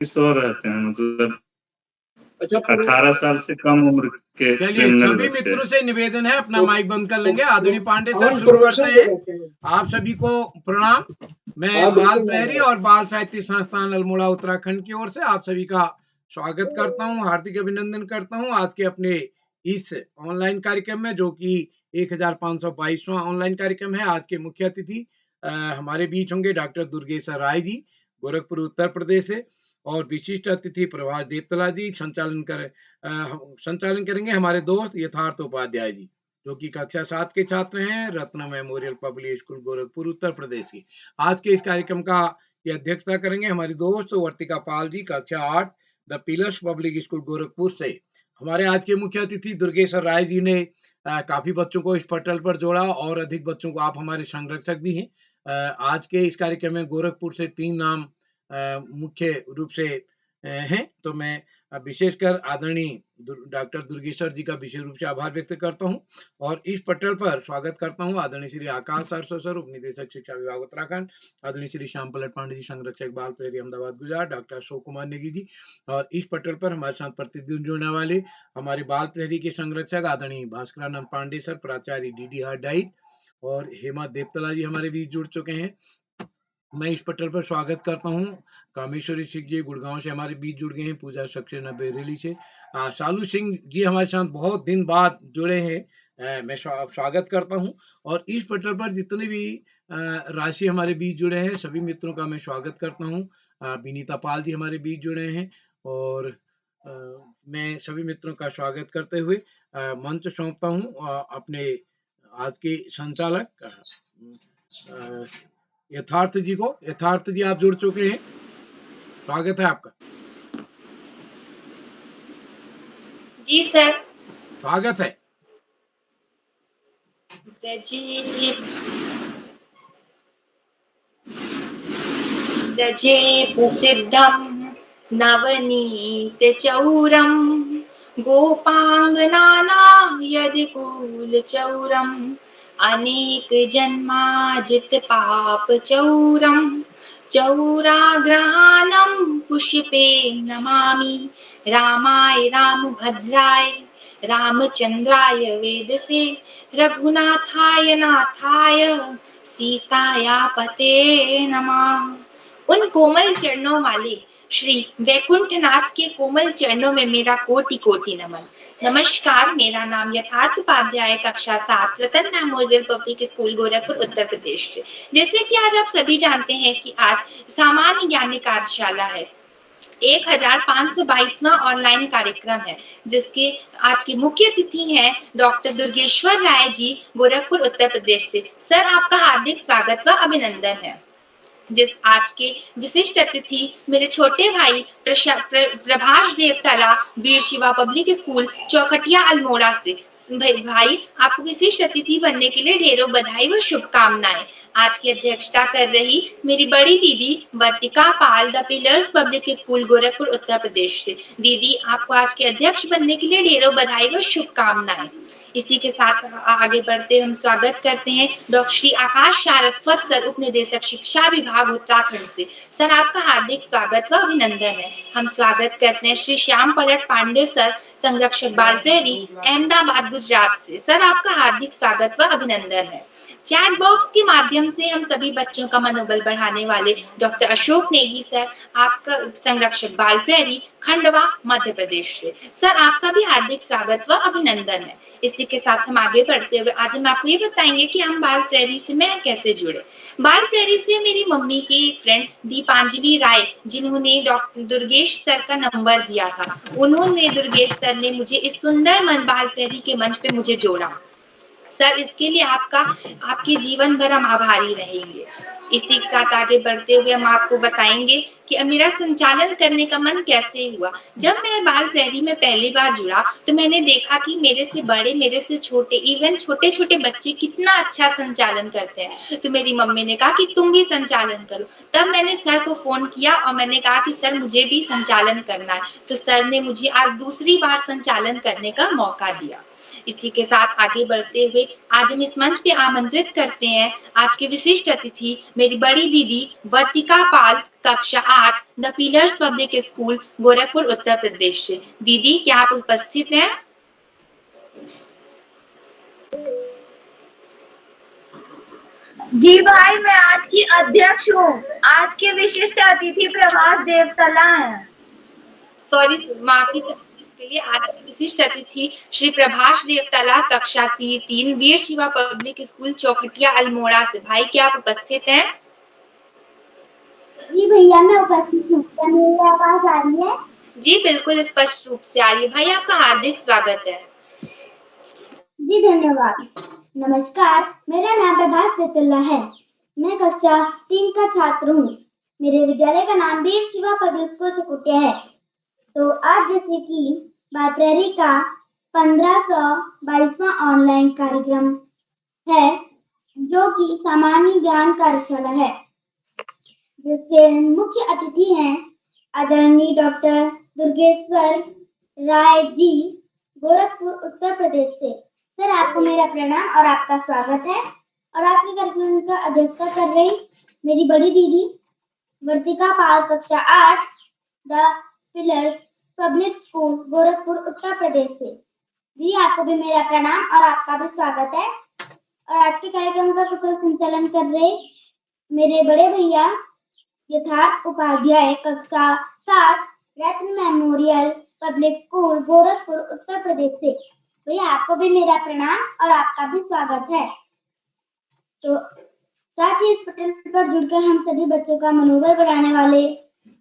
किशोर रहते हैं, मतलब अच्छा 18 साल से कम उम्र के चलिए, क्रिमिनल सभी बच्चे। मित्रों से निवेदन है, अपना तो- माइक बंद कर लेंगे। आदरणीय पांडे सर, हम शुरू करते प्रोफेशन पे हैं। रहते हैं। आप सभी को प्रणाम। मैं हाँ, बाल बिल्कुल प्रहरी महाराज। और बाल साहित्य संस्थान अल्मोड़ा उत्तराखंड की ओर से आप सभी का स्वागत करता हूं, हार्दिक अभिनंदन करता हूं आज के अपने इस ऑनलाइन कार्यक्रम में, जो कि 1522वां ऑनलाइन कार्यक्रम है। आज के मुख्य अतिथि हमारे बीच होंगे डॉक्टर दुर्गेश्वर राय जी, गोरखपुर उत्तर प्रदेश से, और विशिष्ट अतिथि प्रभाष देवतला जी। संचालन करेंगे हमारे दोस्त यथार्थ उपाध्याय जी, जो कि कक्षा 7 के छात्र हैं, रत्न memorial public school Gorakhpur Uttar प्रदेश की। आज के इस कार्यक्रम का की अध्यक्षता करेंगे हमारी दोस्त वर्तिका पाल जी, कक्षा 8 the pillars public school Gorakhpur से। हमारे आज के मुख्य अतिथि दुर्गेश्वर राय जी ने काफी बच्चों को इस पटल पर जोड़ा, और अधिक बच्चों को, आप हमारे संरक्षक भी हैं। आज के इस कार्यक्रम में गोरखपुर से 3 नाम मुख्य रूप से हैं, तो मैं विशेषकर आदरणीय डॉक्टर दुर्गेश्वर जी का विशेष रूप से आभार व्यक्त करता हूं, और इस पटल पर स्वागत करता हूं आदरणीय श्री आकाश सर, उप निदेशक शिक्षा विभाग उत्तराखंड, आदरणीय श्री श्याम पलट पांडे जी, संरक्षक बाल प्रहरी अहमदाबाद गुजरात, डॉक्टर अशोक कुमार नेगी जी, और इस पटल पर हमारे साथ प्रतिदिन जुड़ने वाले हमारे बाल प्रहरी के संरक्षक आदरणीय भास्करानंद पांडे सर, प्राचार्य डीडी डाइट, और हेमा देवतला जी हमारे बीच जुड़ चुके हैं। मैं इस पटल पर स्वागत करता हूं कामेश्वरी सिंह जी गुड़गांव से हमारे बीच जुड़ गए हैं, पूजा सक्सेना बरेली से, शालू सिंह जी हमारे साथ बहुत दिन बाद जुड़े हैं। मैं स्वागत करता हूं, और इस पटल पर जितने भी राशि हमारे बीच जुड़े हैं, सभी मित्रों का मैं स्वागत करता हूं। विनीता पाल जी हमारे बीच जुड़े हैं, और मैं सभी मित्रों का स्वागत करते हुए मंच सौंपता हूं अपने आज के संचालक यथार्थ जी को। यथार्थ जी, आप जुड़ चुके हैं, स्वागत है आपका। जी सर, स्वागत है। रजे प्रसिद्धं नवनीतचौरं गोपाङ्गनानां यदिकूलचौरम् अनेकजन्माजितपापचौरं चौराग्रहाणं पुष्पे नमामि रामाय रामभद्राय रामचन्द्राय वेदसे रघुनाथाय नाथाय सीताया पते नमः। उन कोमल चरणों वाले श्री वैकुंठनाथ के कोमल चरणों में मेरा कोटि कोटि नमन। नमस्कार, मेरा नाम यथार्थ उपाध्याय, कक्षा 7 रतन memorial public school Gorakhpur Uttar Pradesh से। जैसे कि आज आप सभी जानते हैं कि आज सामान्य ज्ञान कार्यशाला है, 1522वां ऑनलाइन कार्यक्रम है, जिसके आज के मुख्य अतिथि हैं डॉक्टर दुर्गेश्वर राय जी, गोरखपुर उत्तर प्रदेश से। सर, आपका हार्दिक स्वागत व अभिनंदन है। जिस आज के विशिष्ट अतिथि मेरे छोटे भाई प्रभाष देवतला, वीर शिवा पब्लिक स्कूल चौखटिया अल्मोड़ा से। भाई, आपको विशिष्ट अतिथि बनने के लिए ढेरों बधाई व शुभकामनाएं। आज की अध्यक्षता कर रही मेरी बड़ी दीदी Vartika Pal, the pillars public school Gorakhpur Uttar Pradesh से। दीदी, आपको आज के अध्यक्ष बनने के लिए ढेरों बधाई व शुभकामनाएं। इसी के साथ आगे बढ़ते हम स्वागत करते हैं डॉक्टर श्री आकाश सारस्वत सर, उप निदेशक शिक्षा विभाग उत्तराखंड से। सर, आपका हार्दिक स्वागत व अभिनंदन है। हम स्वागत करते हैं श्री श्याम पलट पांडे सर, संरक्षक बाल प्रहरी अहमदाबाद गुजरात से। सर, आपका हार्दिक स्वागत व अभिनंदन है। चैट बॉक्स के माध्यम से हम सभी बच्चों का मनोबल बढ़ाने वाले डॉक्टर अशोक नेगी सर, आपका संरक्षक बाल प्रहरी खंडवा मध्य प्रदेश से। सर, आपका भी हार्दिक स्वागत व अभिनंदन है। इसी के साथ हम आगे बढ़ते हुए आज हम आपको ये बताएंगे कि हम बाल प्रहरी से मैं कैसे जुड़े। बाल प्रहरी से मेरी मम्मी की फ्रेंड दीपांजलि राय, जिन्होंने डॉक्टर दुर्गेश सर का नंबर दिया था, उन्होंने दुर्गेश सर ने मुझे इस सुंदर बाल प्रहरी के मंच पे मुझे जोड़ा। सर, इसके लिए आपके जीवन भर हम आभारी रहेंगे। इसी के साथ आगे बढ़ते हुए हम आपको बताएंगे कि मेरा संचालन करने का मन कैसे हुआ। जब मैं बाल प्रहरी में पहली बार जुड़ा तो मैंने देखा कि मेरे से बड़े, मेरे से छोटे, इवन छोटे छोटे बच्चे कितना अच्छा संचालन करते हैं। तो मेरी मम्मी ने कहा कि तुम भी संचालन करो। तब मैंने सर को फोन किया और मैंने कहा कि सर, मुझे भी संचालन करना है। तो सर ने मुझे आज दूसरी बार संचालन करने का मौका दिया। इसी के साथ आगे बढ़ते हुए आज हम इस मंच पे आमंत्रित करते हैं आज के विशिष्ट अतिथि मेरी बड़ी दीदी वर्तिका पाल, कक्षा 8 the pillars public school Gorakhpur Uttar Pradesh से। दीदी क्या आप उपस्थित हैं? जी भाई, मैं आज की अध्यक्ष हूँ। आज के विशिष्ट अतिथि प्रभास देवतला हैं। सॉरी, माफी चाहती हूँ इसके लिए। आज के विशिष्ट अतिथि श्री प्रभाष देवतला कक्षा C3 वीर शिवा पब्लिक स्कूल चौखटिया अल्मोड़ा से। भाई क्या आप उपस्थित हैं? जी भैया, मैं उपस्थित हूँ। क्या मेरी आवाज आ रही है? जी बिल्कुल स्पष्ट रूप से आ रही है। भाई आपका हार्दिक स्वागत है। जी धन्यवाद। नमस्कार, मेरा नाम प्रभास देवतला है। मैं कक्षा 3 का छात्र हूँ। मेरे विद्यालय का नाम वीर शिवा पब्लिक स्कूल चौखटिया है। तो आज जैसे कि लाइब्रेरी का 1522वां ऑनलाइन कार्यक्रम है, जो कि सामान्य ज्ञान कार्यशाला है, जिसके मुख्य अतिथि हैं आदरणीय डॉक्टर दुर्गेश्वर राय जी, गोरखपुर उत्तर प्रदेश से। सर, आपको मेरा प्रणाम और आपका स्वागत है। और आज के कार्यक्रम का अध्यक्षता कर रही मेरी बड़ी दीदी वर्तिका पाल, कक्षा 8 the pillars public school Gorakhpur Uttar Pradesh से। दीदी, आपको भी मेरा प्रणाम और आपका भी स्वागत है। और आज के कार्यक्रम का कुशल संचालन कर रहे मेरे बड़े भैया यथार्थ उपाध्याय, कक्षा 7 रत्न memorial public school Gorakhpur Uttar Pradesh से। भैया, आपको भी मेरा प्रणाम और आपका भी स्वागत है। तो साथ ही इस पटल पर जुड़कर हम सभी बच्चों का मनोबल बढ़ाने वाले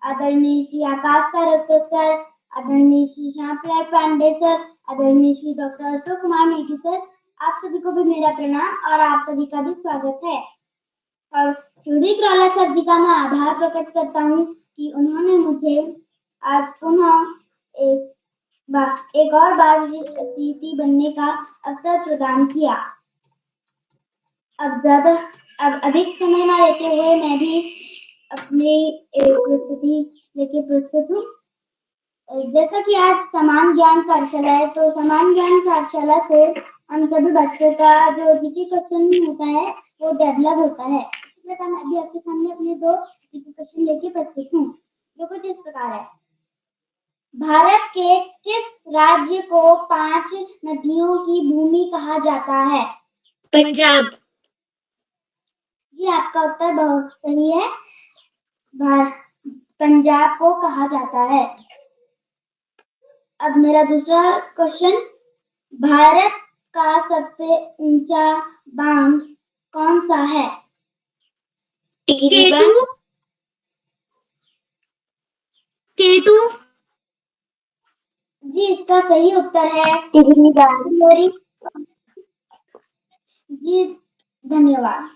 आदरणीय श्री आकाश सर, आदरणीय श्री श्याम प्रसाद पांडे सर, आदरणीय श्री डॉक्टर अशोक कुमार नेगी सर, आप सभी को भी मेरा प्रणाम और आप सभी का भी स्वागत है। और सुदीप राला सर जी का मैं आभार प्रकट करता हूँ कि उन्होंने मुझे आज पुनः एक और बार विशिष्ट अतिथि बनने का अवसर प्रदान किया। अब अधिक समय न लेते हुए मैं भी अपनी प्रस्तुति लेके प्रस्तुत हूँ। जैसा कि आज समान ज्ञान कार्यशाला है, तो समान ज्ञान कार्यशाला से हम सभी बच्चों का जो जीके क्वेश्चन होता है वो डेवलप होता है। इसी प्रकार मैं अभी आपके सामने अपने 2 जीके क्वेश्चन लेके प्रस्तुत हूँ, जो कुछ इस प्रकार है। भारत के किस राज्य को 5 नदियों की भूमि कहा जाता है? पंजाब। जी, आपका उत्तर बहुत सही है। पंजाब को कहा जाता है। अब मेरा दूसरा क्वेश्चन, भारत का सबसे ऊंचा बांध कौन सा है? टिहरी बांध। केटू। जी, इसका सही उत्तर है टिहरी बांध। जी धन्यवाद।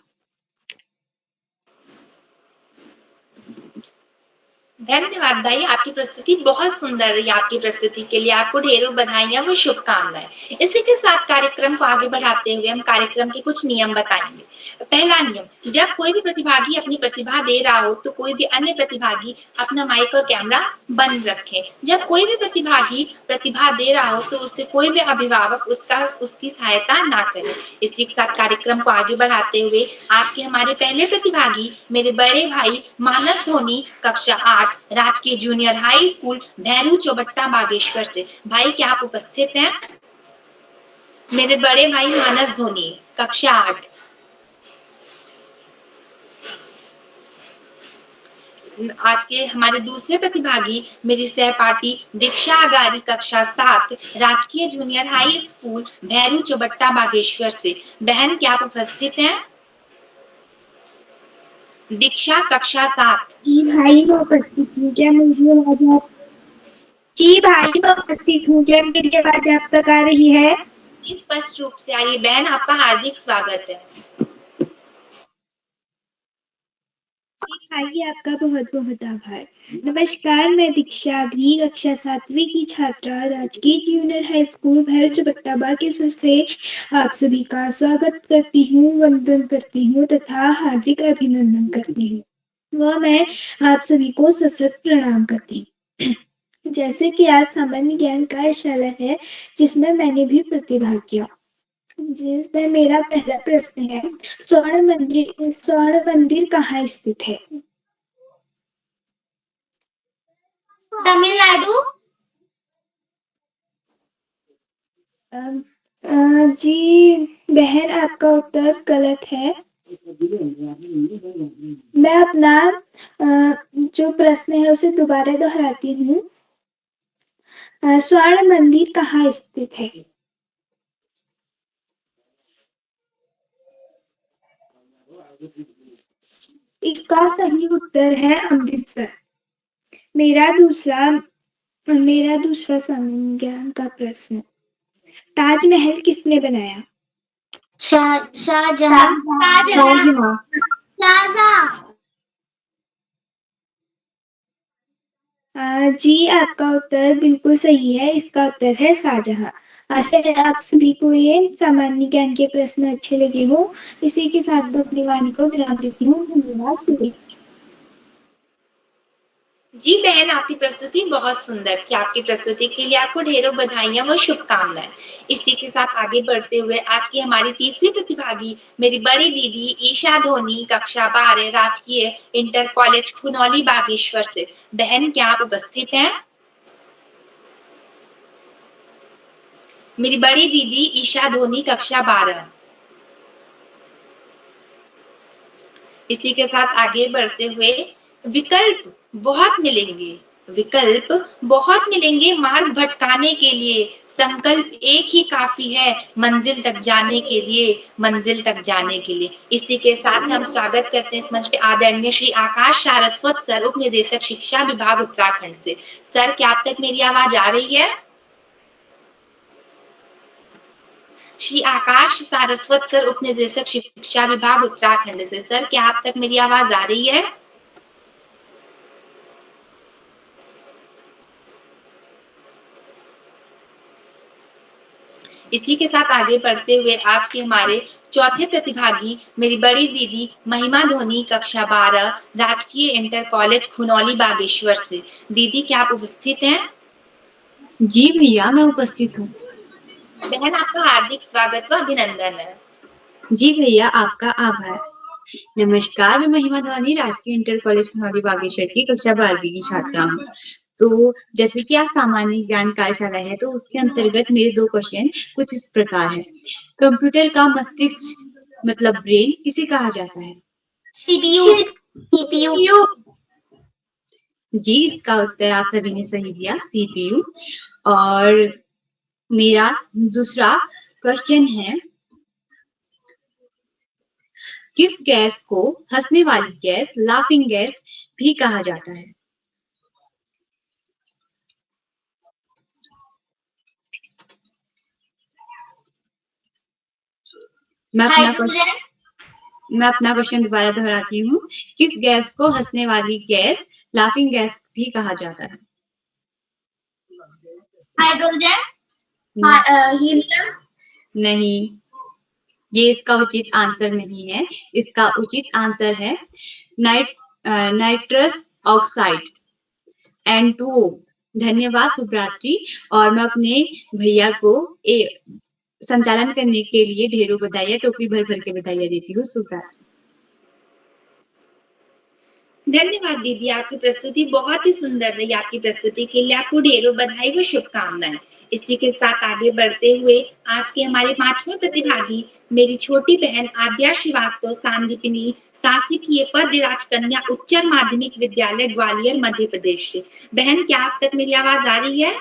धन्यवाद भाई, आपकी प्रस्तुति बहुत सुंदर रही। आपकी प्रस्तुति के लिए आपको ढेरों बधाइयां व शुभकामनाएं। इसी के साथ कार्यक्रम को आगे बढ़ाते हुए हम कार्यक्रम के कुछ नियम बताएंगे। पहला नियम, जब कोई भी प्रतिभागी अपनी प्रतिभा दे रहा हो तो कोई भी अन्य प्रतिभागी अपना माइक और कैमरा बंद रखें। जब कोई भी प्रतिभागी प्रतिभा दे रहा हो तो उससे कोई भी अभिभावक उसकी सहायता ना करे। इसी के साथ कार्यक्रम को आगे बढ़ाते हुए आज के हमारे पहले प्रतिभागी मेरे बड़े भाई मानस धोनी, कक्षा 8 राजकीय junior high school Bhairu Chaubatta Bageshwar से। भाई क्या आप उपस्थित हैं? मेरे बड़े भाई मानस धोनी, कक्षा 8। आज के हमारे दूसरे प्रतिभागी मेरी सहपाठी दीक्षा अगारी, कक्षा 7 राजकीय junior high school Bhairu Chaubatta Bageshwar से। बहन क्या आप उपस्थित हैं? दीक्षा, कक्षा 7। जी भाई, मैं उपस्थित हूँ। क्या मेरी आवाज आप? जी भाई, मैं उपस्थित हूँ। क्या मेरी आवाज आप तक आ रही है? स्पष्ट रूप से आई। बहन आपका हार्दिक स्वागत है। जी भाई, आपका बहुत बहुत आभार। नमस्कार, मैं दीक्षा अग्री, कक्षा 7वीं की छात्रा राजकीय junior high school Bhairu Chaubatta Bageshwar से आप सभी का स्वागत करती हूँ, वंदन करती हूँ तथा हार्दिक अभिनंदन करती हूँ व मैं आप सभी को सशक्त प्रणाम करती हूँ। जैसे कि आज सामान्य ज्ञान कार्यशाला है जिसमें मैंने भी प्रतिभाग किया, जिसमें मेरा पहला प्रश्न है, स्वर्ण मंदिर कहाँ स्थित है? तमिलनाडु। जी बहन, आपका उत्तर गलत है। मैं अपना जो प्रश्न है उसे दोबारा दोहराती हूँ। स्वर्ण मंदिर कहाँ स्थित है? इसका सही उत्तर है अमृतसर। मेरा दूसरा संज्ञान का प्रश्न, ताजमहल किसने बनाया? शाहजहां। जी आपका उत्तर बिल्कुल सही है। इसका उत्तर है शाहजहां। आशा है आप सभी को ये सामान्य ज्ञान के प्रश्न अच्छे लगे हो। इसी के साथ मैं अपनी वाणी को विराम देती हूँ। धन्यवाद। शुक्रिया। जी बहन, आपकी प्रस्तुति बहुत सुंदर थी। आपकी प्रस्तुति के लिए आपको ढेरों बधाइयां व शुभकामनाएं। इसी के साथ आगे बढ़ते हुए आज की हमारी तीसरी प्रतिभागी मेरी बड़ी दीदी ईशा धोनी, कक्षा 12 राजकीय इंटर कॉलेज खुनौली बागेश्वर से। बहन, क्या आप उपस्थित हैं? मेरी बड़ी दीदी ईशा धोनी, कक्षा 12। इसी के साथ आगे बढ़ते हुए, विकल्प बहुत मिलेंगे मार्ग भटकाने के लिए, संकल्प एक ही काफी है मंजिल तक जाने के लिए। इसी के साथ हम स्वागत करते हैं इस मंच पे आदरणीय श्री आकाश सारस्वत सर, उप निदेशक शिक्षा विभाग उत्तराखंड से। सर, क्या आप तक मेरी आवाज आ रही है? श्री आकाश सारस्वत सर, उप निदेशक शिक्षा विभाग उत्तराखंड से। सर, क्या आप तक मेरी आवाज आ रही है? इसी के साथ आगे बढ़ते हुए आज के हमारे चौथे प्रतिभागी मेरी बड़ी दीदी महिमा धोनी, कक्षा 12 राजकीय इंटर कॉलेज खुनौली बागेश्वर से। दीदी, क्या आप उपस्थित हैं? जी भैया, मैं उपस्थित हूँ। बहन, आपका हार्दिक स्वागत व अभिनंदन है। जी भैया, आपका आभार। नमस्कार, मैं महिमा धोनी राजकीय इंटर कॉलेज खुनौली बागेश्वर की कक्षा 12वीं की छात्रा हूँ। तो जैसे कि आज सामान्य ज्ञान कार्यशाला है, तो उसके अंतर्गत मेरे 2 क्वेश्चन कुछ इस प्रकार है। कंप्यूटर का मस्तिष्क मतलब ब्रेन किसे कहा जाता है? सीपीयू। जी, इसका उत्तर आप सभी ने सही दिया, सीपीयू। और मेरा दूसरा क्वेश्चन है, किस गैस को हंसने वाली गैस, लाफिंग गैस भी कहा जाता है? मैं अपना क्वेश्चन दोबारा दोहराती हूँ। किस गैस को हंसने वाली गैस, लाफिंग गैस भी कहा जाता है? हाइड्रोजन। हीलियम। नहीं, ये इसका उचित आंसर नहीं है। इसका उचित आंसर है नाइट्रस ऑक्साइड, N2O। धन्यवाद सुब्रात्री। और मैं अपने भैया को संचालन करने के लिए ढेरों बधाइयाँ, टोकरी भर भर के बधाइयाँ देती हूँ। सुब्रात्री। धन्यवाद दीदी, आपकी प्रस्तुति बहुत ही सुंदर रही। आपकी प्रस्तुति के लिए आपको ढेरों बधाई व शुभकामनाएं। इसी के साथ आगे बढ़ते हुए आज के हमारे 5वें प्रतिभागी मेरी छोटी बहन आद्या श्रीवास्तव, सांदीपनी शासकीय पदराज कन्या उच्चतर माध्यमिक विद्यालय ग्वालियर, मध्य प्रदेश से। बहन, क्या आप तक मेरी आवाज आ रही है?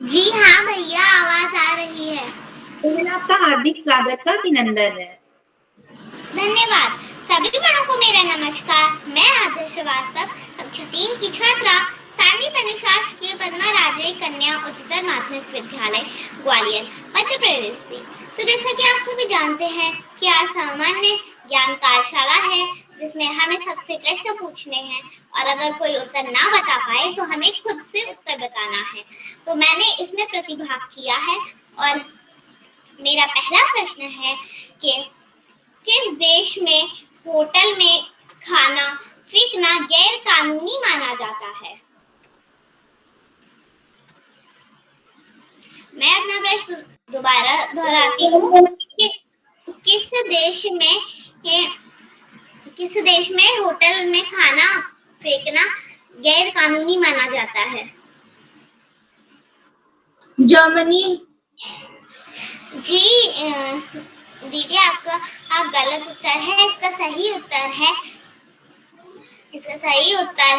जी हाँ भैया, आवाज आ रही है। बहन, आपका हार्दिक स्वागत व अभिनंदन है। धन्यवाद। सभी बड़ों को मेरा नमस्कार। मैं आद्या श्रीवास्तव, कक्षा 3 की छात्रा, सांदीपनी शासकीय पद्मा राजे कन्या उच्चतर माध्यमिक विद्यालय ग्वालियर, मध्य प्रदेश से। तो जैसा कि आप सभी जानते हैं कि आज सामान्य ज्ञान कार्यशाला है, जिसमें हमें सबसे प्रश्न पूछने हैं और अगर कोई उत्तर ना बता पाए तो हमें खुद से उत्तर बताना है। तो मैंने इसमें प्रतिभाग किया है और मेरा पहला प्रश्न है कि किस देश में होटल में खाना फेंकना गैर कानूनी माना जाता है? मैं अपना प्रश्न दोबारा दोहराती हूँ। किस देश में होटल में खाना फेंकना गैर कानूनी माना जाता है? जर्मनी। जी दीदी आपका गलत उत्तर है। इसका सही उत्तर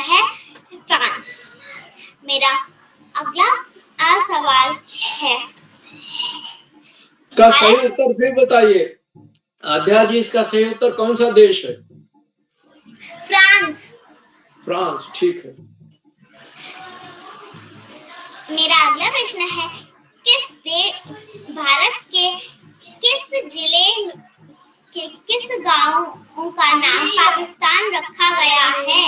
है फ्रांस। मेरा अगला सवाल है, इसका सही उत्तर फिर बताइए। आध्या जी, इसका सही उत्तर कौन सा देश है? फ्रांस। फ्रांस, ठीक है। मेरा अगला प्रश्न है, भारत के किस जिले के किस गांव का नाम पाकिस्तान रखा गया है?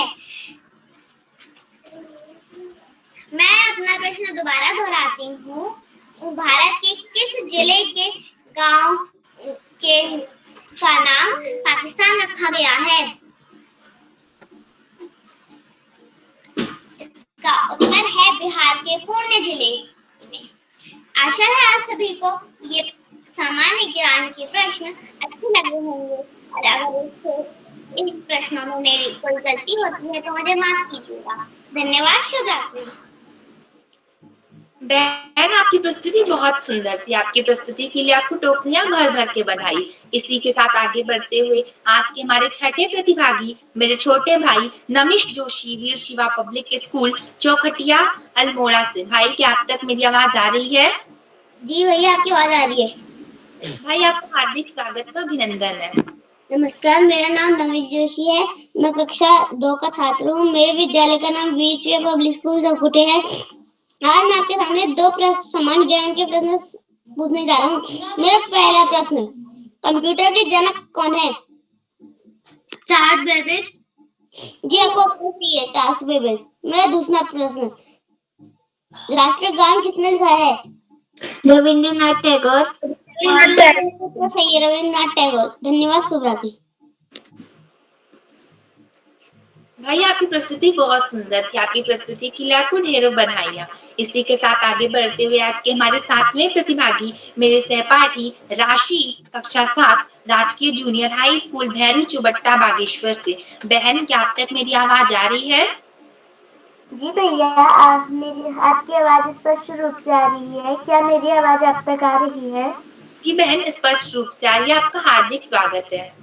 मैं अपना प्रश्न दोबारा दोहराती हूँ। भारत के किस जिले के गांव का नाम पाकिस्तान रखा गया है? इसका उत्तर है बिहार के पुणे जिले में। आशा है आप सभी को ये सामान्य ज्ञान के प्रश्न अच्छे लगे होंगे, और अगर इन प्रश्नों में मेरी कोई गलती होती है तो मुझे माफ कीजिएगा। धन्यवाद। शुभ रात्रि। बहन, आपकी प्रस्तुति बहुत सुंदर थी। आपकी प्रस्तुति के लिए आपको टोकरियां भर भर के बधाई। इसी के साथ आगे बढ़ते हुए आज के हमारे छठे प्रतिभागी मेरे छोटे भाई नमिश जोशी, वीर शिवा पब्लिक स्कूल चौखटिया अल्मोड़ा से। भाई, क्या आप तक मेरी आवाज आ रही है? जी भैया, आपकी आवाज आ रही है। भाई, आपका हार्दिक स्वागत व अभिनंदन है। नमस्कार, मेरा नाम नमिश जोशी है। मैं कक्षा 2 का छात्र हूँ। मेरे विद्यालय का नाम वीर शिवा पब्लिक स्कूल चौखुटे है। आज मैं आपके सामने 2 सामान्य ज्ञान के प्रश्न पूछने जा रहा हूँ। मेरा पहला प्रश्न, कंप्यूटर के जनक कौन है? Charles Babbage. जी, आपको सही है, चार्ल्स बेबेज। मेरा दूसरा प्रश्न, राष्ट्रगान किसने लिखा है? रविंद्रनाथ टैगोर। सही है, रविंद्रनाथ टैगोर। धन्यवाद। शुभ रात्रि। भाई, आपकी प्रस्तुति बहुत सुंदर थी। आपकी प्रस्तुति के लिए आपको ढेरों बधाइयाँ। इसी के साथ आगे बढ़ते हुए आज के हमारे 7वें प्रतिभागी मेरे सहपाठी राशि, कक्षा 7, राजकीय junior high school Bhairu Chubatta Bageshwar से। बहन, क्या आप तक मेरी आवाज आ रही है? जी भैया, आपकी आवाज स्पष्ट रूप से आ रही है। क्या मेरी आवाज आप तक आ रही है? जी बहन, स्पष्ट रूप से आ रही है। आपका हार्दिक स्वागत है।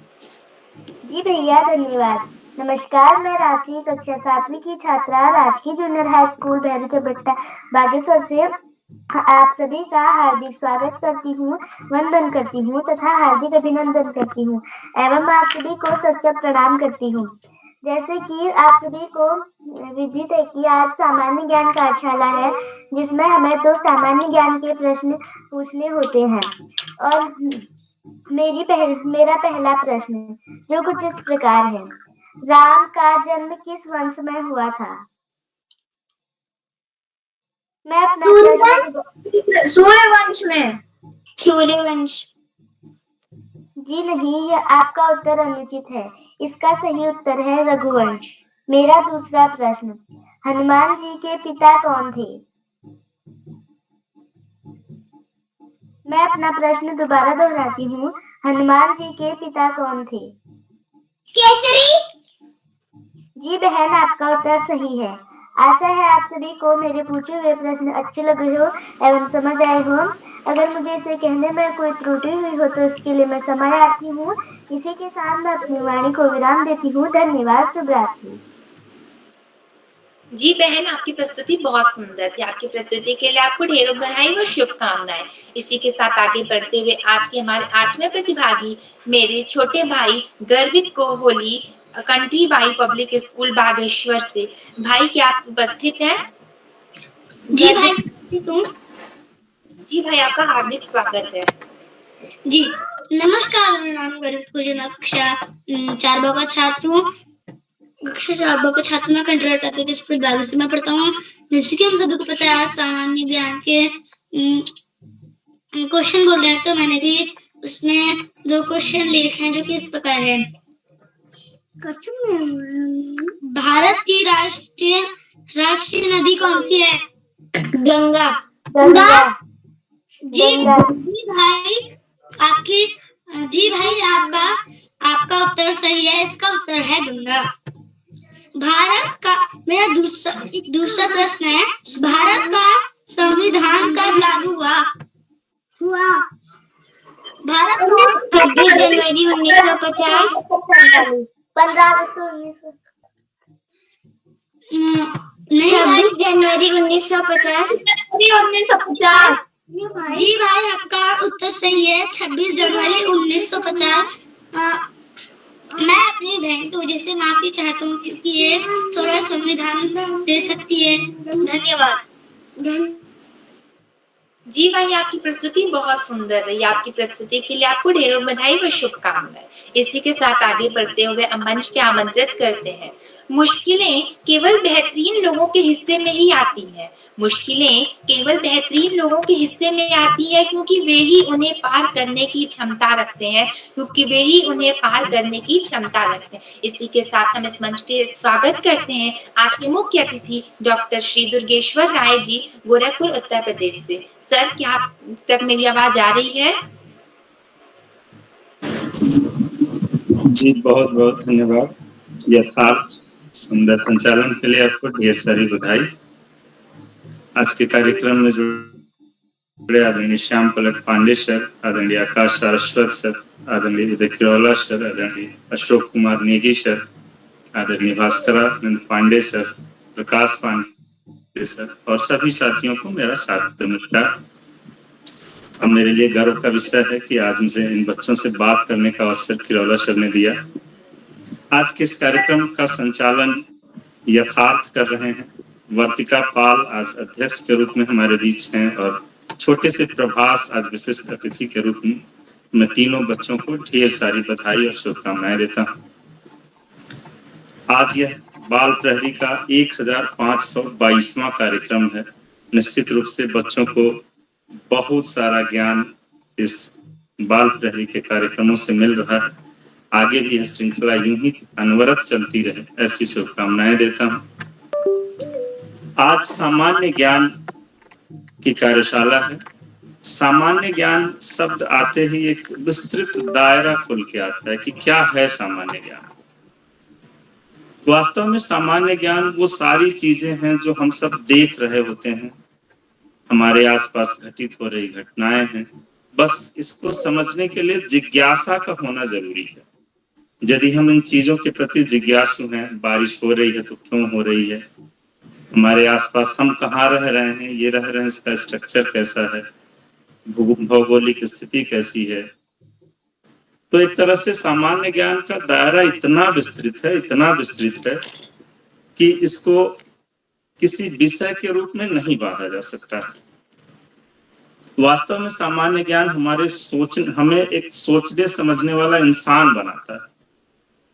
जी भैया, धन्यवाद। नमस्कार, मैं राशि, कक्षा 7वीं की छात्रा, राजकीय junior high school Bhairu Chubatta Bageshwar से आप सभी का हार्दिक स्वागत करती हूँ, वंदन करती हूँ तथा हार्दिक अभिनंदन करती हूँ एवं आप सभी को सत्य प्रणाम करती हूँ। जैसे कि आप सभी को विदित है कि आज सामान्य ज्ञान कार्यशाला है, जिसमें हमें 2 सामान्य ज्ञान के प्रश्न पूछने होते हैं। और मेरा पहला प्रश्न जो कुछ इस प्रकार है, राम का जन्म किस वंश में हुआ था? मैं अपना सूर्यवंश में। सूर्यवंश। जी नहीं, यह आपका उत्तर अनुचित है। इसका सही उत्तर है रघुवंश। मेरा दूसरा प्रश्न, हनुमान जी के पिता कौन थे? मैं अपना प्रश्न दोबारा दोहराती हूँ। हनुमान जी के पिता कौन थे? केसरी। जी बहन, आपका उत्तर सही है। आशा है आप सभी को मेरे पूछे हुए प्रश्न अच्छे लगे हो एवं समझ आए हो। अगर मुझे इसे कहने में कोई त्रुटि हुई हो तो इसके लिए मैं क्षमायार्थी हूँ। इसी के साथ मैं अपनी वाणी को विराम देती हूँ। धन्यवाद। शुभ रात्रि। जी बहन, आपकी प्रस्तुति बहुत सुंदर थी। आपकी प्रस्तुति के लिए आपको ढेरों बधाई व शुभकामनाएं। इसी के साथ आगे बढ़ते हुए आज के हमारे 8वें प्रतिभागी मेरे छोटे भाई गर्वित Kohli, country by public school Bageshwar से। भाई, क्या आप उपस्थित हैं? जी भाई, तुम? जी भाई, आपका हार्दिक स्वागत है। जी नमस्कार, मेरा नाम गर्वित कोहली, मैं कक्षा 4 का छात्र हूँ। कक्षा 4 का छात्र मैं कंट्री पब्लिक स्कूल बागेश्वर में पढ़ता हूँ। जैसे कि हम सभी को पता है, आज सामान्य ज्ञान के क्वेश्चन बोल रहे हैं, तो मैंने भी उसमें 2 क्वेश्चन लिखे हैं जो कि इस प्रकार है। भारत की राष्ट्रीय नदी कौन सी है? गंगा। गंगा। जी भाई, आपका उत्तर सही है। इसका उत्तर है गंगा। भारत का मेरा दूसरा प्रश्न है, भारत का संविधान कब लागू हुआ? भारत का 26 जनवरी 1950। 15 अगस्त 1900 नहीं भाई, 26 जनवरी 1950। 1950। जी भाई, आपका उत्तर सही है, 26 जनवरी 1950। मैं अपनी बहन की वजह से माफी चाहता हूँ क्योंकि ये थोड़ा संविधान दे सकती है। धन्यवाद। जी भाई, आपकी प्रस्तुति बहुत सुंदर रही। आपकी प्रस्तुति के लिए आपको ढेरों बधाई व शुभकामनाएं। इसी के साथ आगे बढ़ते हुए हम मंच पे आमंत्रित करते हैं। मुश्किलें केवल बेहतरीन लोगों के हिस्से में ही आती हैं। मुश्किलें केवल बेहतरीन लोगों के हिस्से में आती है क्योंकि वे ही उन्हें पार करने की क्षमता रखते हैं, इसी के साथ हम इस मंच पे स्वागत करते हैं आज के मुख्य अतिथि डॉक्टर श्री दुर्गेश्वर राय जी, गोरखपुर उत्तर प्रदेश से। सर, क्या आप तक मेरी आवाज आ रही है? जी बहुत बहुत धन्यवाद। यथार्थ सुंदर संचालन के लिए आपको ढेर सारी बधाई। आज के कार्यक्रम में जुड़े आदरणीय श्याम पलट पांडे सर, आदरणीय आकाश सारस्वत सर, आदरणीय उदय किरौला सर, आदरणीय अशोक कुमार नेगी सर, आदरणीय भास्करानंद पांडे सर, प्रकाश पांडे सर और सभी साथियों को मेरा सादर नमस्कार। अब मेरे लिए गर्व का विषय है कि आज मुझे इन बच्चों से बात करने का अवसर किरौला सर ने दिया। आज के इस कार्यक्रम का संचालन यथार्थ कर रहे हैं वर्तिका पाल, आज अध्यक्ष के रूप में हमारे बीच हैं, और छोटे से प्रभास आज विशिष्ट अतिथि के रूप में। मैं तीनों बच्चों को ढेर सारी बधाई और शुभकामनाएं देता हूँ। आज यह बाल प्रहरी का 1522वां कार्यक्रम है। निश्चित रूप से बच्चों को बहुत सारा ज्ञान इस बाल प्रहरी के कार्यक्रमों से मिल रहा है। आगे भी यह श्रृंखला यूं ही अनवरत चलती रहे, ऐसी शुभकामनाएं देता हूं। आज सामान्य ज्ञान की कार्यशाला है। सामान्य ज्ञान शब्द आते ही एक विस्तृत दायरा खुल के आता है कि क्या है सामान्य ज्ञान। वास्तव में सामान्य ज्ञान वो सारी चीजें हैं जो हम सब देख रहे होते हैं, हमारे आसपास घटित हो रही घटनाएं हैं। बस इसको समझने के लिए जिज्ञासा का होना जरूरी है। यदि हम इन चीजों के प्रति जिज्ञासु हैं, बारिश हो रही है तो क्यों हो रही है, हमारे आसपास हम कहाँ रह रहे हैं, ये रह रहे हैं, इसका स्ट्रक्चर कैसा है, भौगोलिक स्थिति कैसी है, तो एक तरह से सामान्य ज्ञान का दायरा इतना विस्तृत है कि इसको किसी विषय के रूप में नहीं बांधा जा सकता है। वास्तव में सामान्य ज्ञान हमें एक सोचने समझने वाला इंसान बनाता है।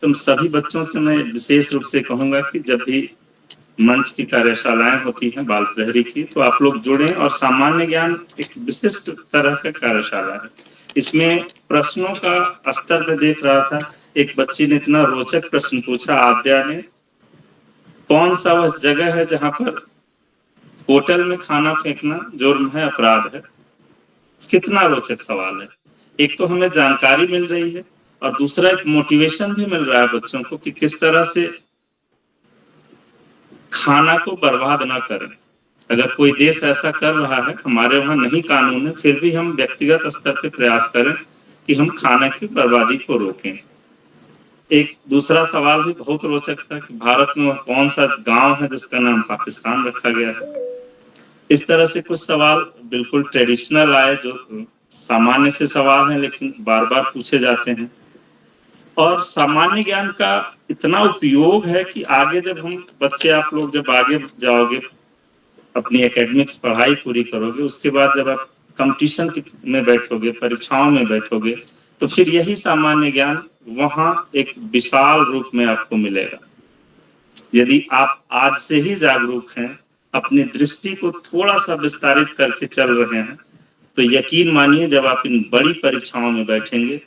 तुम सभी बच्चों से मैं विशेष रूप से कहूंगा कि जब भी मंच की कार्यशालाएं होती हैं बाल प्रहरी की, तो आप लोग जुड़ें। और सामान्य ज्ञान एक विशिष्ट तरह का कार्यशाला है। इसमें प्रश्नों का स्तर में देख रहा था, एक बच्ची ने इतना रोचक प्रश्न पूछा, आद्या ने, कौन सा वह जगह है जहां पर होटल में खाना फेंकना जुर्म है, अपराध है। कितना रोचक सवाल है। एक तो हमें जानकारी मिल रही है और दूसरा एक मोटिवेशन भी मिल रहा है बच्चों को कि किस तरह से खाना को बर्बाद ना करें। अगर कोई देश ऐसा कर रहा है, हमारे वहां नहीं कानून है, फिर भी हम व्यक्तिगत स्तर पे प्रयास करें कि हम खाने की बर्बादी को रोकें। एक दूसरा सवाल भी बहुत रोचक था कि भारत में वह कौन सा गांव है जिसका नाम पाकिस्तान रखा गया है। इस तरह से कुछ सवाल बिल्कुल ट्रेडिशनल आए, जो सामान्य से सवाल हैं लेकिन बार बार पूछे जाते हैं। और सामान्य ज्ञान का इतना उपयोग है कि आगे जब हम बच्चे, आप लोग जब आगे जाओगे, अपनी एकेडमिक्स पढ़ाई पूरी करोगे, उसके बाद जब आप कंपटीशन में बैठोगे, परीक्षाओं में बैठोगे, तो फिर यही सामान्य ज्ञान वहां एक विशाल रूप में आपको मिलेगा। यदि आप आज से ही जागरूक हैं, अपनी दृष्टि को थोड़ा सा विस्तारित करके चल रहे हैं, तो यकीन मानिए जब आप इन बड़ी परीक्षाओं में बैठेंगे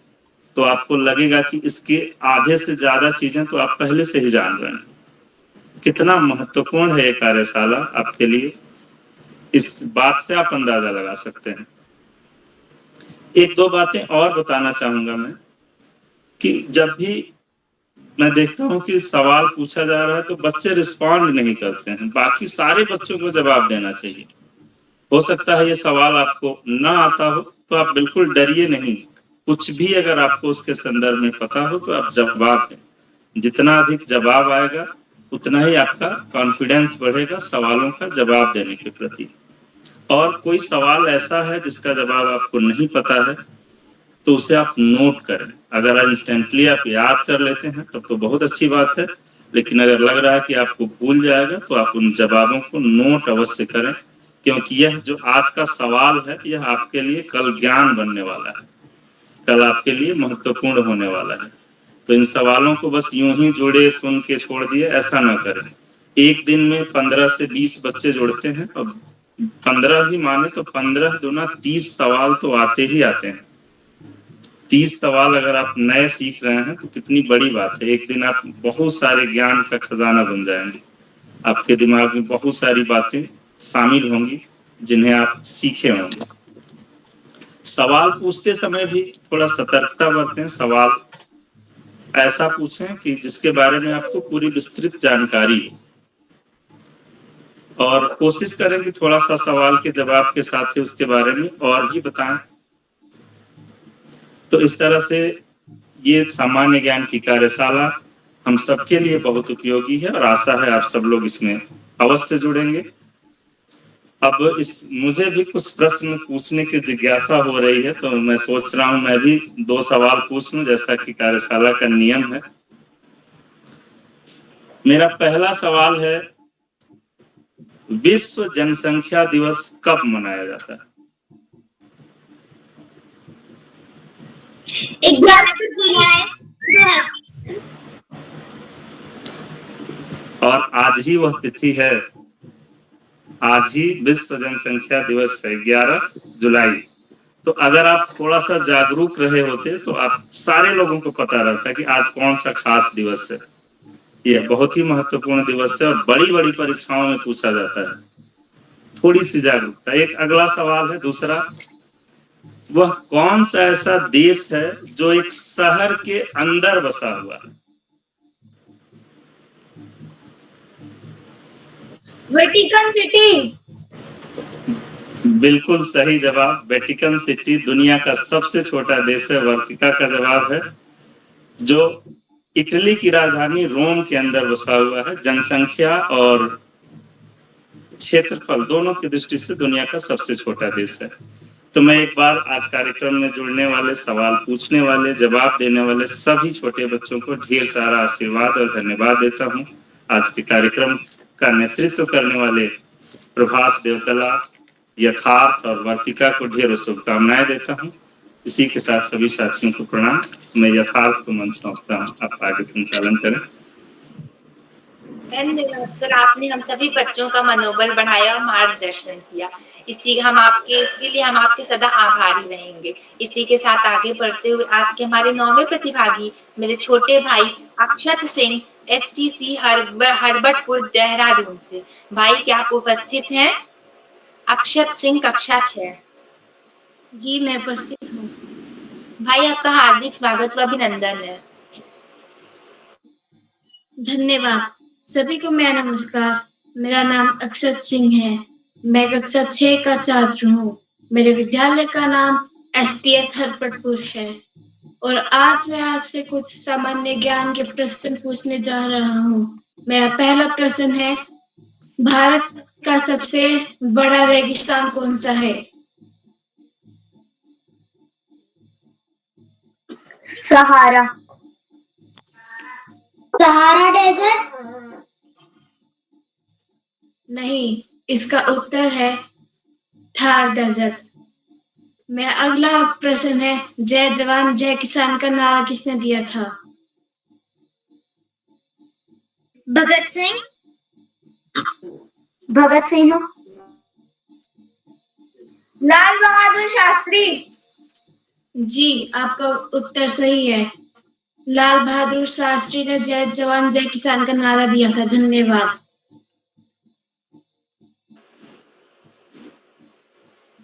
तो आपको लगेगा कि इसके आधे से ज्यादा चीजें तो आप पहले से ही जान रहे हैं। कितना महत्वपूर्ण है ये कार्यशाला आपके लिए, इस बात से आप अंदाजा लगा सकते हैं। एक दो बातें और बताना चाहूंगा मैं कि जब भी मैं देखता हूँ कि सवाल पूछा जा रहा है तो बच्चे रिस्पॉन्ड नहीं करते हैं, बाकी सारे बच्चों को जवाब देना चाहिए। हो सकता है ये सवाल आपको ना आता हो तो आप बिल्कुल डरिए नहीं, कुछ भी अगर आपको उसके संदर्भ में पता हो तो आप जवाब दें। जितना अधिक जवाब आएगा उतना ही आपका कॉन्फिडेंस बढ़ेगा सवालों का जवाब देने के प्रति। और कोई सवाल ऐसा है जिसका जवाब आपको नहीं पता है तो उसे आप नोट करें। अगर इंस्टेंटली आप याद कर लेते हैं तब तो बहुत अच्छी बात है, लेकिन अगर लग रहा है कि आपको भूल जाएगा तो आप उन जवाबों को नोट अवश्य करें, क्योंकि यह जो आज का सवाल है यह आपके लिए कल ज्ञान बनने वाला है, कल आपके लिए महत्वपूर्ण होने वाला है। तो इन सवालों को बस यूं ही जोड़े सुन के छोड़ दिए ऐसा ना करें। एक दिन में 15 से 20 बच्चे जुड़ते हैं और 15 ही माने तो 15 दूना 30 सवाल तो आते ही आते हैं। 30 सवाल अगर आप नए सीख रहे हैं तो कितनी बड़ी बात है। एक दिन आप बहुत सारे ज्ञान का खजाना बन जाएंगे, आपके दिमाग में बहुत सारी बातें शामिल होंगी जिन्हें आप सीखे होंगे। सवाल पूछते समय भी थोड़ा सतर्कता बरतें। सवाल ऐसा पूछें कि जिसके बारे में आपको पूरी विस्तृत जानकारी हो, और कोशिश करें कि थोड़ा सा सवाल के जवाब के साथ ही उसके बारे में और भी बताएं। तो इस तरह से ये सामान्य ज्ञान की कार्यशाला हम सबके लिए बहुत उपयोगी है और आशा है आप सब लोग इसमें अवश्य जुड़ेंगे। अब मुझे भी कुछ प्रश्न पूछने की जिज्ञासा हो रही है, तो मैं सोच रहा हूं मैं भी 2 सवाल पूछ लूं जैसा कि कार्यशाला का नियम है। मेरा पहला सवाल है, विश्व जनसंख्या दिवस कब मनाया जाता है? 11 जुलाई 2000। और आज ही वह तिथि है, आज ही विश्व जनसंख्या दिवस है 11 जुलाई। तो अगर आप थोड़ा सा जागरूक रहे होते तो आप सारे लोगों को पता रहता कि आज कौन सा खास दिवस है। यह बहुत ही महत्वपूर्ण दिवस है और बड़ी बड़ी परीक्षाओं में पूछा जाता है। थोड़ी सी जागरूकता। एक अगला सवाल है दूसरा, वह कौन सा ऐसा देश है जो एक शहर के अंदर बसा हुआ है? Vatican city. बिल्कुल सही जवाब। वेटिकन सिटी दुनिया का सबसे छोटा देश है। वर्तिका का जवाब है, जो इटली की राजधानी रोम के अंदर बसा हुआ है। जनसंख्या और क्षेत्रफल दोनों की दृष्टि से दुनिया का सबसे छोटा देश है। तो मैं एक बार आज कार्यक्रम में जुड़ने वाले, सवाल पूछने वाले, जवाब देने वाले सभी छोटे बच्चों को ढेर सारा आशीर्वाद और धन्यवाद देता हूँ। आज के कार्यक्रम का नेतृत्व करने वाले प्रभास देवतला, यथार्थ और वर्तिका को ढेरों शुभकामनाएं देता हूँ। इसी के साथ सभी साथियों को प्रणाम। मैं यथार्थ को मंच सौंपता हूँ, आप आगे संचालन करें। धन्यवाद सर, आपने हम सभी बच्चों का मनोबल बढ़ाया और मार्गदर्शन किया। इसके लिए हम आपके सदा आभारी रहेंगे। इसी के साथ आगे बढ़ते हुए आज के हमारे 9वें प्रतिभागी मेरे छोटे भाई अक्षत सिंह, STC हरबटपुर देहरादून से। भाई क्या आप उपस्थित हैं? अक्षत सिंह कक्षा 6। जी मैं उपस्थित हूँ। भाई आपका हार्दिक स्वागत व अभिनंदन है। धन्यवाद। सभी को मेरा नमस्कार। मेरा नाम अक्षत सिंह है। मैं कक्षा 6 का छात्र हूँ। मेरे विद्यालय का नाम STS हरपटपुर है और आज मैं आपसे कुछ सामान्य ज्ञान के प्रश्न पूछने जा रहा हूँ। मेरा पहला प्रश्न है, भारत का सबसे बड़ा रेगिस्तान कौन सा है? सहारा। Sahara desert? नहीं, इसका उत्तर है थार डेजर्ट। मेरा अगला प्रश्न है, जय जवान जय किसान का नारा किसने दिया था? भगत सिंह। भगत सिंह। लाल बहादुर शास्त्री। जी, आपका उत्तर सही है। लाल बहादुर शास्त्री ने जय जवान जय किसान का नारा दिया था। धन्यवाद।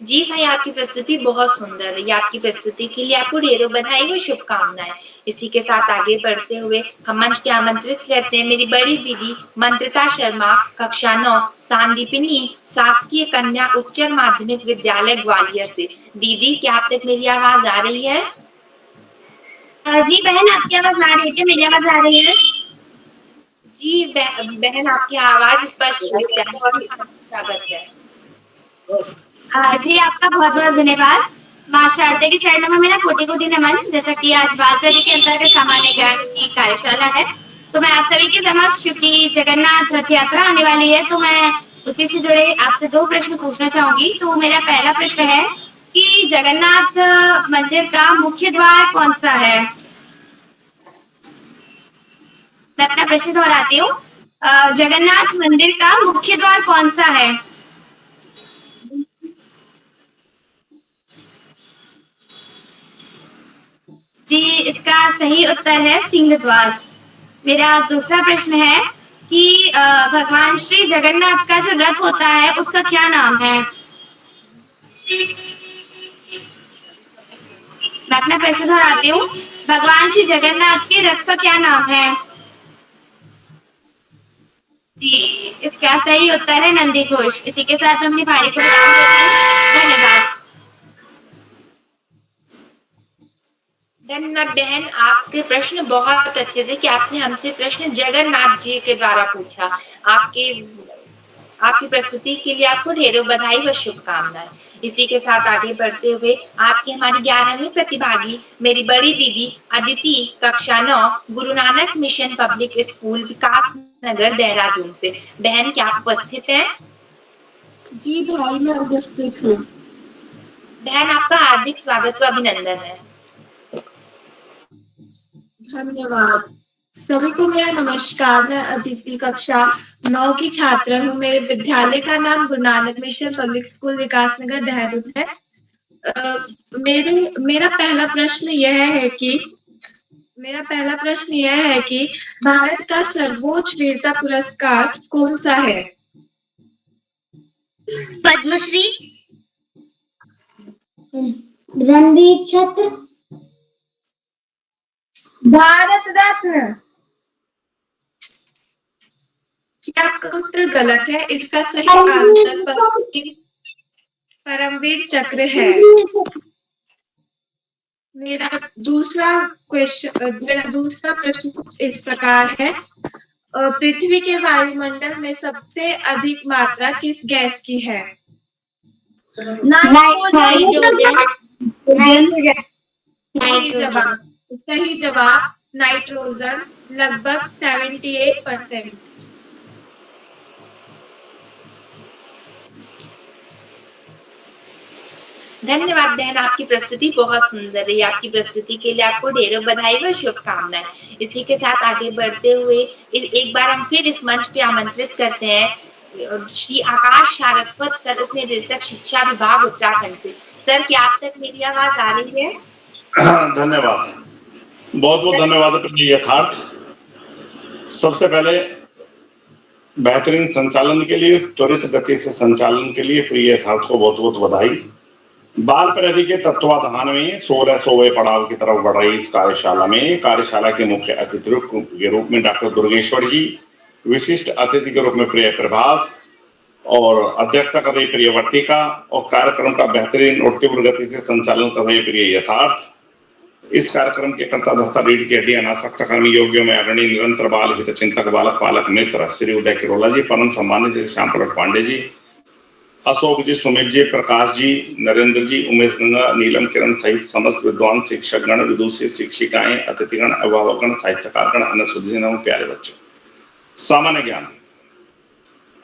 जी भाई, आपकी प्रस्तुति बहुत सुंदर रही। आपकी प्रस्तुति के लिए आपको ढेरों बधाई और शुभकामनाएं। इसी के साथ आगे बढ़ते हुए हम मंच पे आमंत्रित करते हैं मेरी बड़ी दीदी मंत्रिता शर्मा, कक्षा 9, सांदीपनी शासकीय कन्या उच्चतर माध्यमिक विद्यालय ग्वालियर से। दीदी, क्या आप तक मेरी आवाज आ रही है? जी बहन, आपकी आवाज आ रही है क्या? मेरी आवाज आ रही है? जी बहन, आपकी आवाज स्पष्ट रूप से आ रही है। आपका स्वागत है। जी आपका बहुत बहुत धन्यवाद। माँ शारदा के चरणों में मेरा कोटि कोटि नमन। जैसा कि आज बाल प्रति के अंतर्गत सामान्य ज्ञान की कार्यशाला है, तो मैं आप सभी के समक्ष, क्योंकि जगन्नाथ रथ यात्रा आने वाली है, तो मैं उसी से जुड़े आपसे 2 प्रश्न पूछना चाहूंगी। तो मेरा पहला प्रश्न है कि जगन्नाथ मंदिर का मुख्य द्वार कौन सा है? मैं अपना प्रश्न दोहराती हूँ। जगन्नाथ मंदिर का मुख्य द्वार कौन सा है? जी, इसका सही उत्तर है सिंह द्वार। मेरा दूसरा प्रश्न है कि भगवान श्री जगन्नाथ का जो रथ होता है उसका क्या नाम है? मैं अपना प्रश्न दोहराती हूँ। भगवान श्री जगन्नाथ के रथ का क्या नाम है? जी, इसका सही उत्तर है नंदी घोष। इसी के साथ हम अपनी पारी को विराम देते हैं। धन्यवाद। धन्यवाद बहन, आपके प्रश्न बहुत अच्छे थे कि आपने हमसे प्रश्न जगन्नाथ जी के द्वारा पूछा। आपकी प्रस्तुति के लिए आपको ढेरों बधाई व शुभकामनाएं। इसी के साथ आगे बढ़ते हुए आज की हमारी 11वीं प्रतिभागी मेरी बड़ी दीदी अदिति, कक्षा 9, Guru Nanak mission public school विकास नगर देहरादून से। बहन, क्या आप उपस्थित हैं? जी भाई, मैं उपस्थित हूँ। बहन, आपका हार्दिक स्वागत व अभिनंदन है। धन्यवाद। सभी को मेरा नमस्कार। मैं अदिति, कक्षा 9 की छात्रा हूँ। मेरे विद्यालय का नाम Guru Nanak mission public school विकास नगर देहरादून है। मेरा पहला प्रश्न यह है कि भारत का सर्वोच्च वीरता पुरस्कार कौन सा है? पद्मश्री, रणवीर चक्र, भारत रत्न। क्या आपका उत्तर गलत है? इसका सही आंसर परमवीर चक्र है। मेरा दूसरा प्रश्न कुछ इस प्रकार है। पृथ्वी के वायुमंडल में सबसे अधिक मात्रा किस गैस की है? सही जवाब नाइट्रोजन, लगभग 78%। धन्यवाद बहन, आपकी प्रस्तुति बहुत सुंदर रही। आपकी प्रस्तुति के लिए आपको ढेरों बधाई व शुभकामनाएं। इसी के साथ आगे बढ़ते हुए एक बार हम फिर इस मंच पे आमंत्रित करते हैं श्री आकाश सारस्वत सर, उप निदेशक शिक्षा विभाग उत्तराखंड से। सर, क्या आप तक मेरी आवाज आ रही है? धन्यवाद, बहुत बहुत धन्यवाद प्रिय यथार्थ। सबसे पहले बेहतरीन संचालन के लिए, त्वरित गति से संचालन के लिए प्रिय यथार्थ को बहुत बहुत बधाई। बाल प्रहरी के तत्वाधान में 1600वें पड़ाव की तरफ बढ़ रही इस कार्यशाला के मुख्य अतिथि के रूप में डॉक्टर दुर्गेश्वर जी, विशिष्ट अतिथि के रूप में प्रिय प्रभास और अध्यक्षता कर रही प्रिय वर्तिका, और कार्यक्रम का बेहतरीन और तीव्र गति से संचालन कर रहे प्रिय यथार्थ। इस कार्यक्रम के कर्ता धर्ता रीढ़ की हड्डी अनासक्त कर्मी योगियों में अग्रणी निरंतर बाल हित चिंतक बालक पालक मित्र श्री उदय किरोला जी, परम सम्मानित श्री श्याम प्रकट पांडे जी, अशोक जी, सुमित जी, प्रकाश जी, नरेंद्र जी, उमेश गंगा, नीलम किरण सहित समस्त विद्वान शिक्षकगण, विदुषी शिक्षिकाएं, अतिथिगण, अभिभावकगण, साहित्यकारगण, अन्य सुधीजन एवं प्यारे बच्चों। सामान्य ज्ञान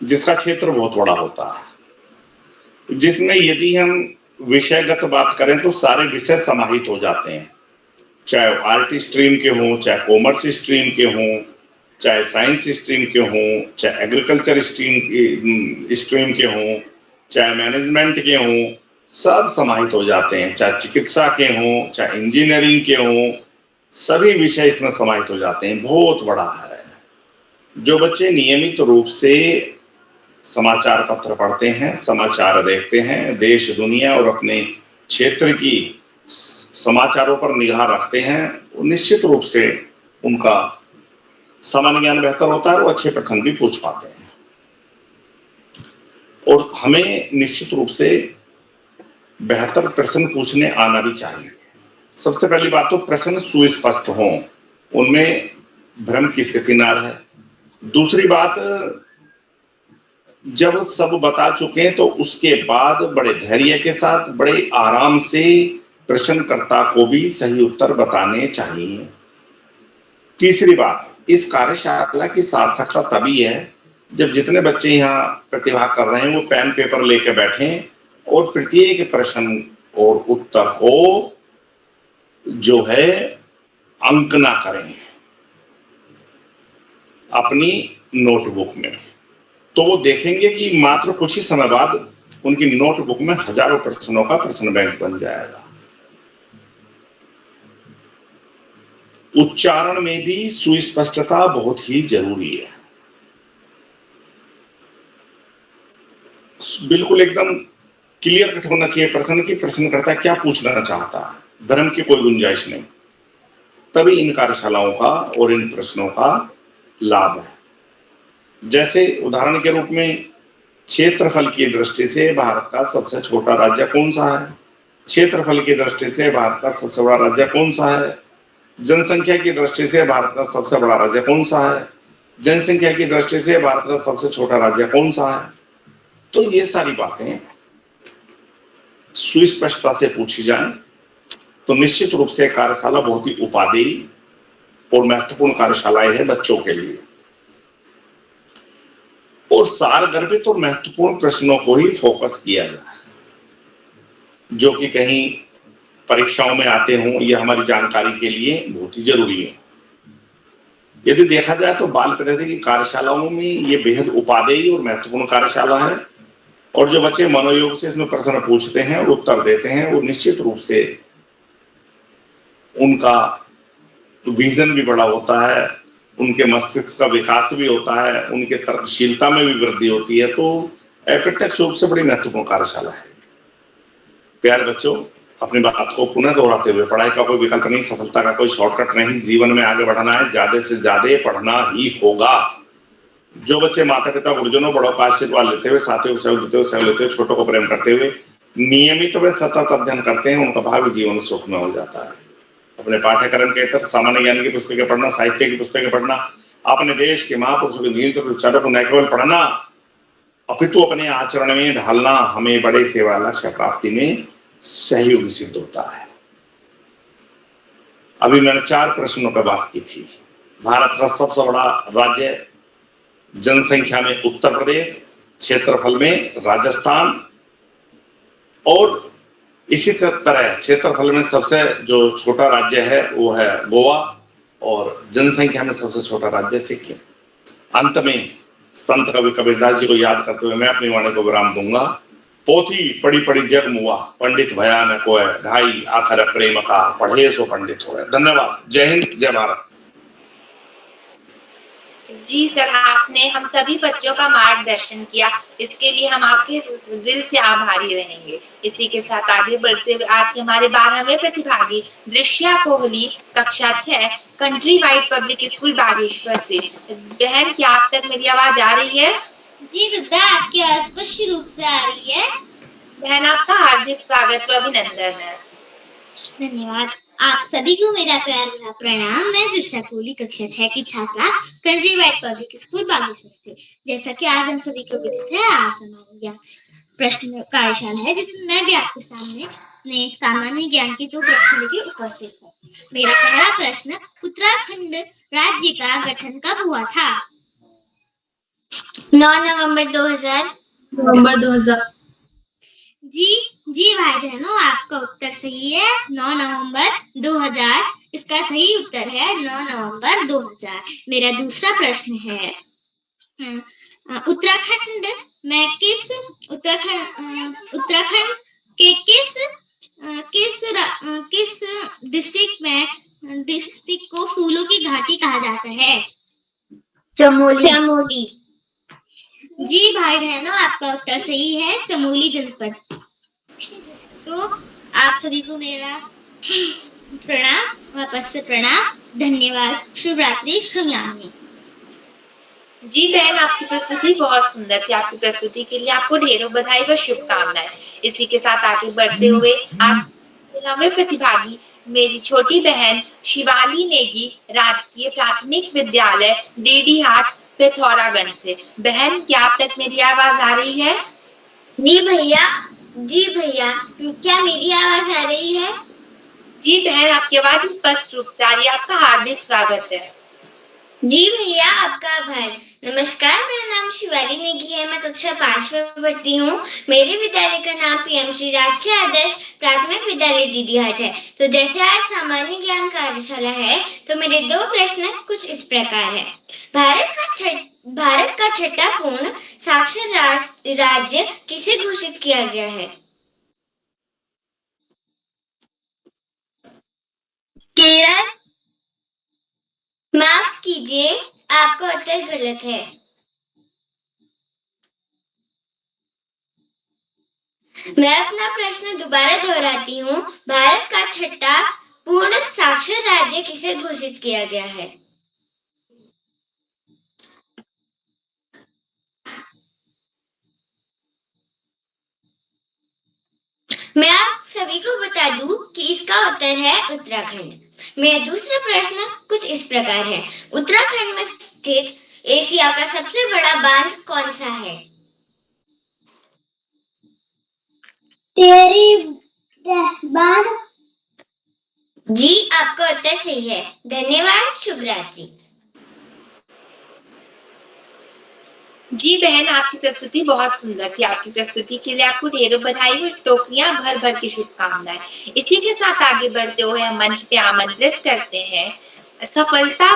जिसका क्षेत्र बहुत बड़ा होता है, जिसमें यदि हम विषयगत बात करें तो सारे विषय समाहित हो जाते हैं, चाहे आर्ट स्ट्रीम के हों, चाहे कॉमर्स स्ट्रीम के हों, चाहे साइंस स्ट्रीम के हों, चाहे एग्रीकल्चर स्ट्रीम के हों, चाहे मैनेजमेंट के हों, सब समाहित हो जाते हैं। चाहे चिकित्सा के हों, चाहे इंजीनियरिंग के हों, सभी विषय इसमें समाहित हो जाते हैं। बहुत बड़ा है। जो बच्चे नियमित रूप से समाचार पत्र पढ़ते हैं, समाचार देखते हैं, देश दुनिया और अपने क्षेत्र की समाचारों पर निगाह रखते हैं, निश्चित रूप से उनका सामान्य ज्ञान बेहतर होता है और अच्छे प्रश्न भी पूछ पाते हैं। और हमें निश्चित रूप से बेहतर प्रश्न पूछने आना भी चाहिए। सबसे पहली बात तो प्रश्न सुस्पष्ट हों, उनमें भ्रम की स्थिति ना रहे। दूसरी बात, जब सब बता चुके हैं तो उसके बाद बड़े धैर्य के साथ, बड़े आराम से प्रश्नकर्ता को भी सही उत्तर बताने चाहिए। तीसरी बात, इस कार्यशाला की सार्थकता तभी है जब जितने बच्चे यहाँ प्रतिभा कर रहे हैं वो पेन पेपर लेके बैठें और प्रत्येक प्रश्न और उत्तर को जो है अंकना करें अपनी नोटबुक में, तो वो देखेंगे कि मात्र कुछ ही समय बाद उनकी नोटबुक में हजारों प्रश्नों का प्रश्न बैंक बन जाएगा। उच्चारण में भी सुस्पष्टता बहुत ही जरूरी है। बिल्कुल एकदम क्लियर कट होना चाहिए प्रश्न की प्रश्नकर्ता क्या पूछना चाहता है, भ्रम की कोई गुंजाइश नहीं। तभी इन कार्यशालाओं का और इन प्रश्नों का लाभ है। जैसे उदाहरण के रूप में, क्षेत्रफल की दृष्टि से भारत का सबसे छोटा राज्य कौन सा है, क्षेत्रफल की दृष्टि से भारत का सबसे बड़ा राज्य कौन सा है, जनसंख्या की दृष्टि से भारत का सबसे बड़ा राज्य कौन सा है, जनसंख्या की दृष्टि से भारत का सबसे छोटा राज्य कौन सा है। तो ये सारी बातें सुस्पष्टता से पूछी जाएं तो निश्चित रूप से कार्यशाला बहुत ही उपादेय और महत्वपूर्ण कार्यशालाएं है बच्चों के लिए। और सारगर्भित और महत्वपूर्ण प्रश्नों को ही फोकस किया जाए, जो कि कहीं परीक्षाओं में आते हों, यह हमारी जानकारी के लिए बहुत ही जरूरी है। यदि देखा जाए तो बाल प्रगति की कार्यशालाओं में ये बेहद उपादेय और महत्वपूर्ण कार्यशाला है, और जो बच्चे मनोयोग से इसमें प्रश्न पूछते हैं और उत्तर देते हैं वो निश्चित रूप से उनका विजन भी बड़ा होता है, उनके मस्तिष्क का विकास भी होता है, उनके तर्कशीलता में भी वृद्धि होती है। तो अप्रत्यक्ष रूप से बड़ी महत्वपूर्ण कार्यशाला है। प्यारे बच्चों, अपनी बात को पुनः दोहराते हुए, पढ़ाई का कोई विकल्प नहीं, सफलता का कोई शॉर्टकट नहीं, जीवन में आगे बढ़ना है, ज्यादा से ज्यादा पढ़ना ही होगा। जो बच्चे माता पिता गुरुजनों बड़ों का आशीर्वाद लेते हुए, साथियों को सहयोग देते हुए, छोटों को प्रेम करते हुए नियमित व सतत अध्ययन करते हैं, उनका भावी जीवन सुखमय हो जाता है। अपने पाठ्यक्रम के इतर सामान्य ज्ञान की पुस्तकें पढ़ना, साहित्य की पुस्तकें पढ़ना, अपने देश के महापुरुषों के जीवन और विचारों को न केवल पढ़ना अपितु अपने आचरण में ढालना हमें बड़े सेवा लक्ष्य प्राप्ति में सहयोगी सिद्ध होता है। अभी मैंने 4 प्रश्नों पर बात की थी। भारत का सबसे बड़ा राज्य जनसंख्या में उत्तर प्रदेश, क्षेत्रफल में राजस्थान, और इसी तरह क्षेत्रफल में सबसे जो छोटा राज्य है वो है गोवा, और जनसंख्या में सबसे छोटा राज्य सिक्किम। अंत में संत कवि कबीरदास जी को याद करते हुए मैं अपनी वाणी को विराम दूंगा। पोथी पढ़ी पढ़ी जग मुआ, पंडित भया न कोय, ढाई आखर प्रेम का, पढ़े सो पंडित होए। धन्यवाद। जय हिंद, जय भारत। जी सर, आपने हम सभी बच्चों का मार्गदर्शन किया, इसके लिए हम आपके दिल से आभारी रहेंगे। इसी के साथ आगे बढ़ते हुए आज के हमारे 12वें प्रतिभागी दृश्या कोहली, कक्षा 6, country wide public school Bageshwar से। बहन, क्या आप तक मेरी आवाज आ रही है? जी दादा, आपकी आवाज स्पष्ट रूप से आ रही है। बहन, आपका हार्दिक स्वागत व अभिनंदन है। धन्यवाद। आप सभी को मेरा प्यार भरा प्रणाम। मैं दृश्या कोहली, कक्षा 6 की छात्रा, country wide public school Bageshwar से। जैसा कि आज हम सभी को विदित है, आज सामान्य ज्ञान प्रश्न कार्यशाला है, जिसमें मैं भी आपके सामने अपने सामान्य ज्ञान के 2 प्रश्न लेके उपस्थित हूँ। मेरा पहला प्रश्न, उत्तराखंड राज्य का गठन कब हुआ था? 9 नवंबर 2000। जी भाई बहनों, आपका उत्तर सही है, 9 नवंबर 2000 इसका सही उत्तर है, 9 नवंबर 2000। मेरा दूसरा प्रश्न है, उत्तराखंड के किस डिस्ट्रिक्ट को फूलों की घाटी कहा जाता है? चमोली। जी भाई बहनों, आपका उत्तर सही है, चमोली जनपद। तो आप सभी को मेरा प्रणाम, वापस से प्रणाम, धन्यवाद, शुभ रात्रि, शुभयामिनी। जी बहन, आपकी प्रस्तुति बहुत सुंदर थी। आपकी प्रस्तुति के लिए आपको ढेरों बधाई व शुभकामनाएं। इसी के साथ आगे बढ़ते हुए आज 9वें प्रतिभागी मेरी छोटी बहन शिवाली नेगी, राजकीय प्राथमिक विद्यालय डीडी हाट पिथौरागढ़ से। बहन, क्या आप तक मेरी आवाज आ रही है? जी भैया, क्या मेरी आवाज आ रही है? जी बहन, आपकी आवाज स्पष्ट रूप से आ रही है। आपका हार्दिक स्वागत है। जी भैया, आपका आभार। नमस्कार, मेरा नाम शिवाली नेगी है, मैं कक्षा 5 में पढ़ती हूँ। मेरे विद्यालय का नाम पीएम श्री राजकीय आदर्श प्राथमिक विद्यालय डीडी हाट है। तो जैसे आज सामान्य ज्ञान कार्यशाला है, तो मेरे 2 प्रश्न कुछ इस प्रकार है। भारत का छठा पूर्ण साक्षर राज्य किसे घोषित किया गया है? केरल। माफ कीजिए, आपका उत्तर गलत है। मैं अपना प्रश्न दोबारा दोहराती हूँ। भारत का छठा पूर्ण साक्षर राज्य किसे घोषित किया गया है? मैं आप सभी को बता दूं कि इसका उत्तर है उत्तराखंड। मेरा दूसरा प्रश्न कुछ इस प्रकार है। उत्तराखंड में स्थित एशिया का सबसे बड़ा बांध कौन सा है? टिहरी बांध। जी, आपका उत्तर सही है। धन्यवाद, शुभ रात्रि। जी बहन, आपकी प्रस्तुति बहुत सुंदर थी। आपकी प्रस्तुति के लिए आपको ढेरों बधाई और टोकरियां भर भर की शुभकामनाएं। इसी के साथ आगे बढ़ते हुए हम मंच पे आमंत्रित करते हैं सफलता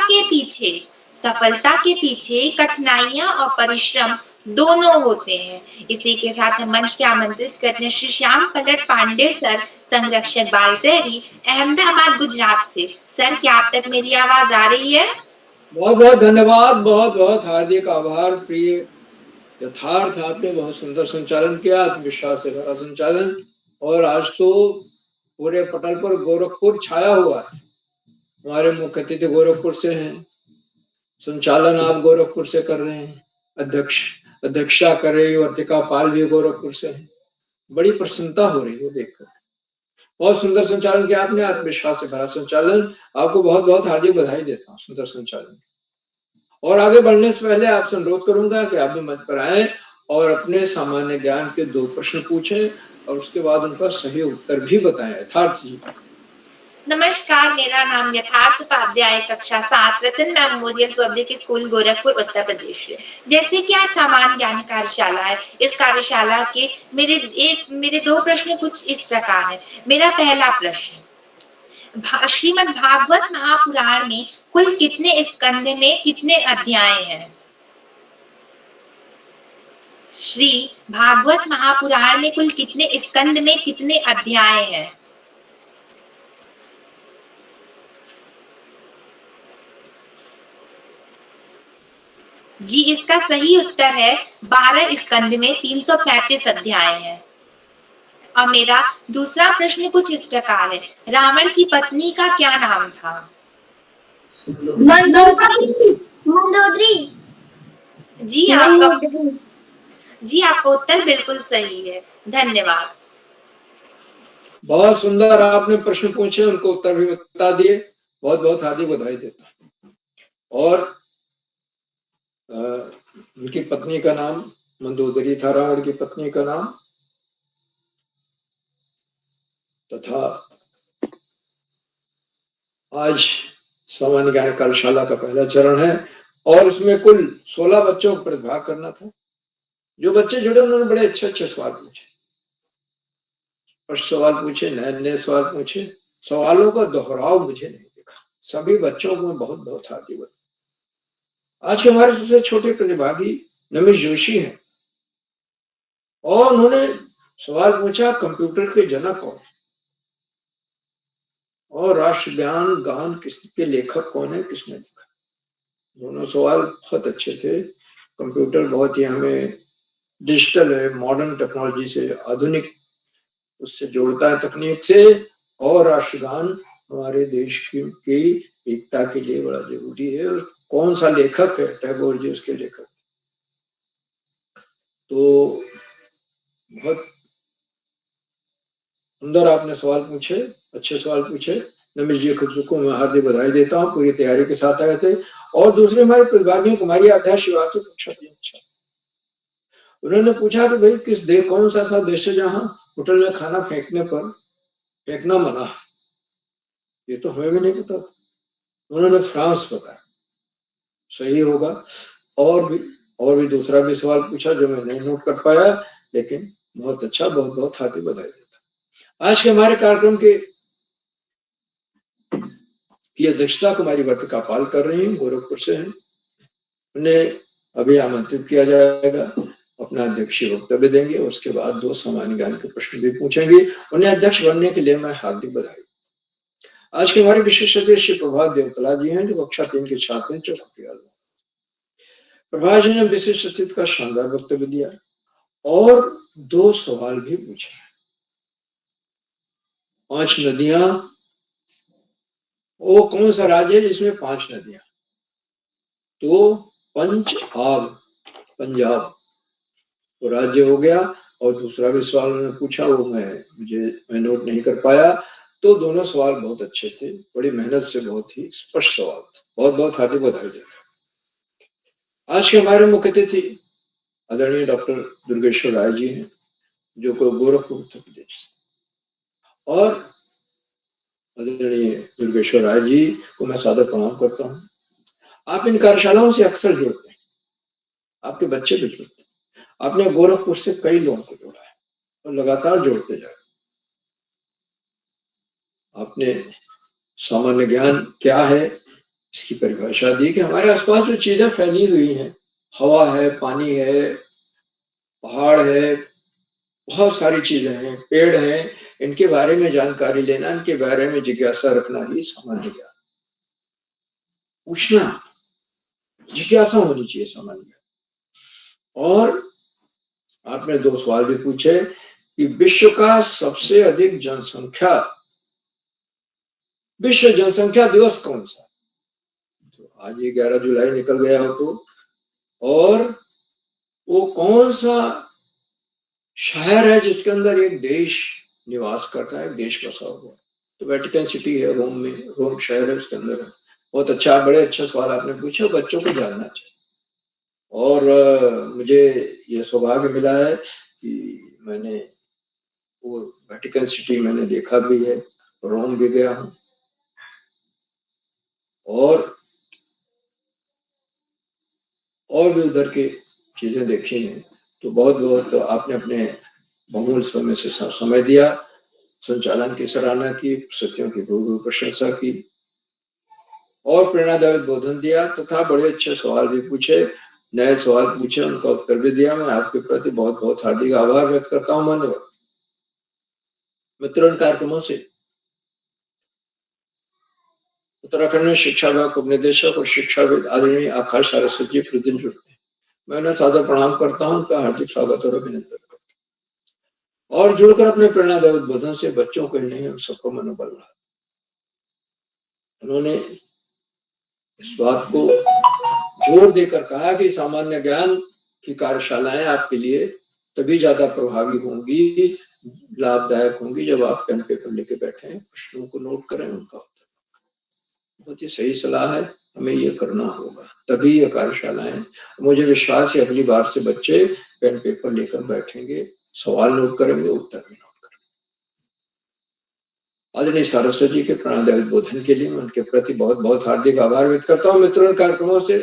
के पीछे कठिनाइयां और परिश्रम दोनों होते हैं। इसी के साथ हम मंच पे आमंत्रित करते हैं श्री श्याम पलट पांडे सर, संरक्षक बाल प्रहरी, अहमदाबाद, गुजरात से। सर, क्या आप तक मेरी आवाज आ रही है? बहुत बहुत धन्यवाद, बहुत बहुत हार्दिक आभार। प्रिय यथार्थ, आपने बहुत सुंदर संचालन किया, आत्मविश्वास से भरा संचालन। और आज तो पूरे पटल पर गोरखपुर छाया हुआ है। हमारे मुख्य अतिथि गोरखपुर से हैं, संचालन आप गोरखपुर से कर रहे हैं, अध्यक्षा कर रही वर्तिका पाल भी गोरखपुर से हैं। बड़ी प्रसन्नता हो रही है देखकर। बहुत सुंदर संचालन किया आपने, आत्मविश्वास से भरा संचालन। आपको बहुत बहुत हार्दिक बधाई देता हूँ सुंदर संचालन। और आगे बढ़ने से पहले आपसे अनुरोध करूंगा कि आप भी मंच पर आए और अपने सामान्य ज्ञान के 2 प्रश्न पूछें और उसके बाद उनका सही उत्तर भी बताएं। यथार्थ जी। नमस्कार, मेरा नाम यथार्थ उपाध्याय, कक्षा 7, रतन memorial public school, Gorakhpur, Uttar प्रदेश। जैसे कि आज सामान्य ज्ञान कार्यशाला है, इस कार्यशाला के मेरे 2 प्रश्न कुछ इस प्रकार है। मेरा पहला प्रश्न, श्रीमद् भागवत महापुराण में कुल कितने स्कंद में कितने अध्याय हैं? श्री भागवत महापुराण में कुल कितने स्कंद में कितने अध्याय हैं? जी, इसका सही उत्तर है 12 स्कंद में 335 अध्याय हैं। और मेरा दूसरा प्रश्न कुछ इस प्रकार है। रावण की पत्नी का क्या नाम था? मंदोदरी। जी, आपका उत्तर बिल्कुल सही है। धन्यवाद। बहुत सुंदर आपने प्रश्न पूछे, उनको उत्तर भी बता दिए। बहुत बहुत हार्दिक बधाई देता हूँ। और उनकी पत्नी का नाम मंदोदरी था, रावण की पत्नी का नाम। तथा आज सामान्य ज्ञान कार्यशाला का पहला चरण है और उसमें कुल 16 बच्चों को प्रतिभाग करना था। जो बच्चे जुड़े उन्होंने बड़े अच्छे अच्छे सवाल पूछे, सवाल पूछे, नए नए सवाल पूछे। सवालों का दोहराव मुझे नहीं दिखा। सभी बच्चों को बहुत बहुत हार्दिक बधाई। आज के हमारे दूसरे छोटे प्रतिभागी नमिश जोशी हैं और उन्होंने सवाल पूछा कंप्यूटर के जनक कौन और राष्ट्रज्ञान गान किसके लेखक कौन है, किसने लिखा। दोनों सवाल बहुत अच्छे थे कंप्यूटर बहुत ही हमें डिजिटल है, मॉडर्न टेक्नोलॉजी से, आधुनिक उससे जोड़ता है तकनीक से, और राष्ट्रगान हमारे देश की एकता के लिए बड़ा जरूरी है। और कौन सा लेखक है, टैगोर जी उसके लेखक। तो बहुत सुंदर आपने सवाल पूछे, अच्छे सवाल पूछे। नमिश जी को मैं हार्दिक बधाई देता हूँ, पूरी तैयारी के साथ आए थे। और दूसरे हमारे प्रतिभागियों कुमारी आध्या श्रीवास्तव से पूछा, अच्छा उन्होंने पूछा कि भाई किस देश, कौन सा ऐसा देश है जहाँ होटल में खाना फेंकना मना है। ये तो हमें भी नहीं पता था। उन्होंने फ्रांस बताया, सही होगा। और भी दूसरा भी सवाल पूछा जो मैं नहीं नोट कर पाया, लेकिन बहुत अच्छा, बहुत बहुत हार्दिक बधाई देता। आज के हमारे कार्यक्रम की अध्यक्षता कुमारी वर्तिका पाल कर रही हैं, गोरखपुर से हैं। उन्हें अभी आमंत्रित किया जाएगा, अपना अध्यक्षीय वक्तव्य देंगे, उसके बाद 2 सामान्य ज्ञान के प्रश्न भी पूछेंगे। उन्हें अध्यक्ष बनने के लिए मैं हार्दिक बधाई। आज के हमारे विशेष अतिथि श्री प्रभात देवतला जी हैं, जो कक्षा 3 के छात्र हैं, चौखटियाल। प्रभात जी ने विशिष्ट अतिथि का शानदार वक्तव्य दिया और 2 सवाल भी पूछे। 5 नदियां, वो कौन सा राज्य है जिसमें 5 नदियां? तो पंजाब वो राज्य हो गया। और दूसरा भी सवाल उन्होंने पूछा, वो मैं नोट नहीं कर पाया। तो दोनों सवाल बहुत अच्छे थे, बड़ी मेहनत से बहुत ही स्पष्ट सवाल थे। बहुत बहुत हार्दिक बधाई देता हूं। आज के हमारे मुख्य अतिथि आदरणीय डॉक्टर दुर्गेश्वर राय जी हैं, जो गोरखपुर उत्तर प्रदेश से। और आदरणीय दुर्गेश्वर राय जी को मैं सादर प्रणाम करता हूँ। आप इन कार्यशालाओं से अक्सर जुड़ते हैं, आपके बच्चे भी जुड़ते हैं। आपने गोरखपुर से कई लोगों को जोड़ा है और लगातार जोड़ते जाए। आपने सामान्य ज्ञान क्या है इसकी परिभाषा दी कि हमारे आसपास जो चीजें फैली हुई हैं, हवा है, पानी है, पहाड़ है, बहुत सारी चीजें हैं, पेड़ हैं, इनके बारे में जानकारी लेना, इनके बारे में जिज्ञासा रखना ही सामान्य ज्ञान। पूछना, जिज्ञासा होनी चाहिए सामान्य ज्ञान। और आपने 2 सवाल भी पूछे कि विश्व जनसंख्या दिवस कौन सा? तो आज ये 11 जुलाई निकल गया हो तो, और वो कौन सा शहर है जिसके अंदर एक देश निवास करता है, एक देश बसा हुआ? तो वेटिकन सिटी है, रोम शहर है, उसके अंदर है। बहुत अच्छा, बड़े अच्छा सवाल आपने पूछा, बच्चों को जानना चाहिए। और मुझे ये सौभाग्य मिला है कि मैंने वो वेटिकन सिटी मैंने देखा भी है, रोम भी गया हूँ, और भी उधर के चीजें देखी हैं। तो बहुत बहुत आपने अपने बहुमूल्य समय से समय दिया, संचालन की सराहना की, सत्यों की भूरी प्रशंसा की और प्रेरणादायक बोधन दिया, तथा बड़े अच्छे सवाल भी पूछे, नए सवाल पूछे, उनका उत्तर भी दिया। मैं आपके प्रति बहुत बहुत हार्दिक आभार व्यक्त करता हूँ। मान्यवर मित्रों, इन कार्यक्रमों से उत्तराखंड में शिक्षा विभाग उपनिदेशक और शिक्षाविद आदरणीय आकाश सारस्वत जी प्रतिदिन जुड़ते हैं। मैं उन्हें सादर प्रणाम करता हूँ, उनका हार्दिक स्वागत और अभिनंदन करता हूँ। और जुड़कर अपने प्रेरणादायक उद्बोधन से बच्चों को ही नहीं, हम सबको मनोबल बढ़ा। उन्होंने इस बात को जोर देकर कहा कि सामान्य ज्ञान की कार्यशालाएं आपके लिए तभी ज्यादा प्रभावी होंगी, लाभदायक होंगी, जब आप पेन पेपर लेके बैठे हैं, प्रश्नों को नोट करें, उनका उत्तर। बहुत ही सही सलाह है, हमें ये करना होगा, तभी ये कार्यशालाएं। मुझे विश्वास है अगली बार से बच्चे पेन पेपर लेकर बैठेंगे, सवाल नोट करेंगे, उत्तर भी नोट करेंगे। आदरणीय सारस्वत जी के प्रेरणादायक बोधन के लिए मैं उनके प्रति बहुत बहुत हार्दिक आभार व्यक्त करता हूँ। मित्रों, कार्यक्रमों से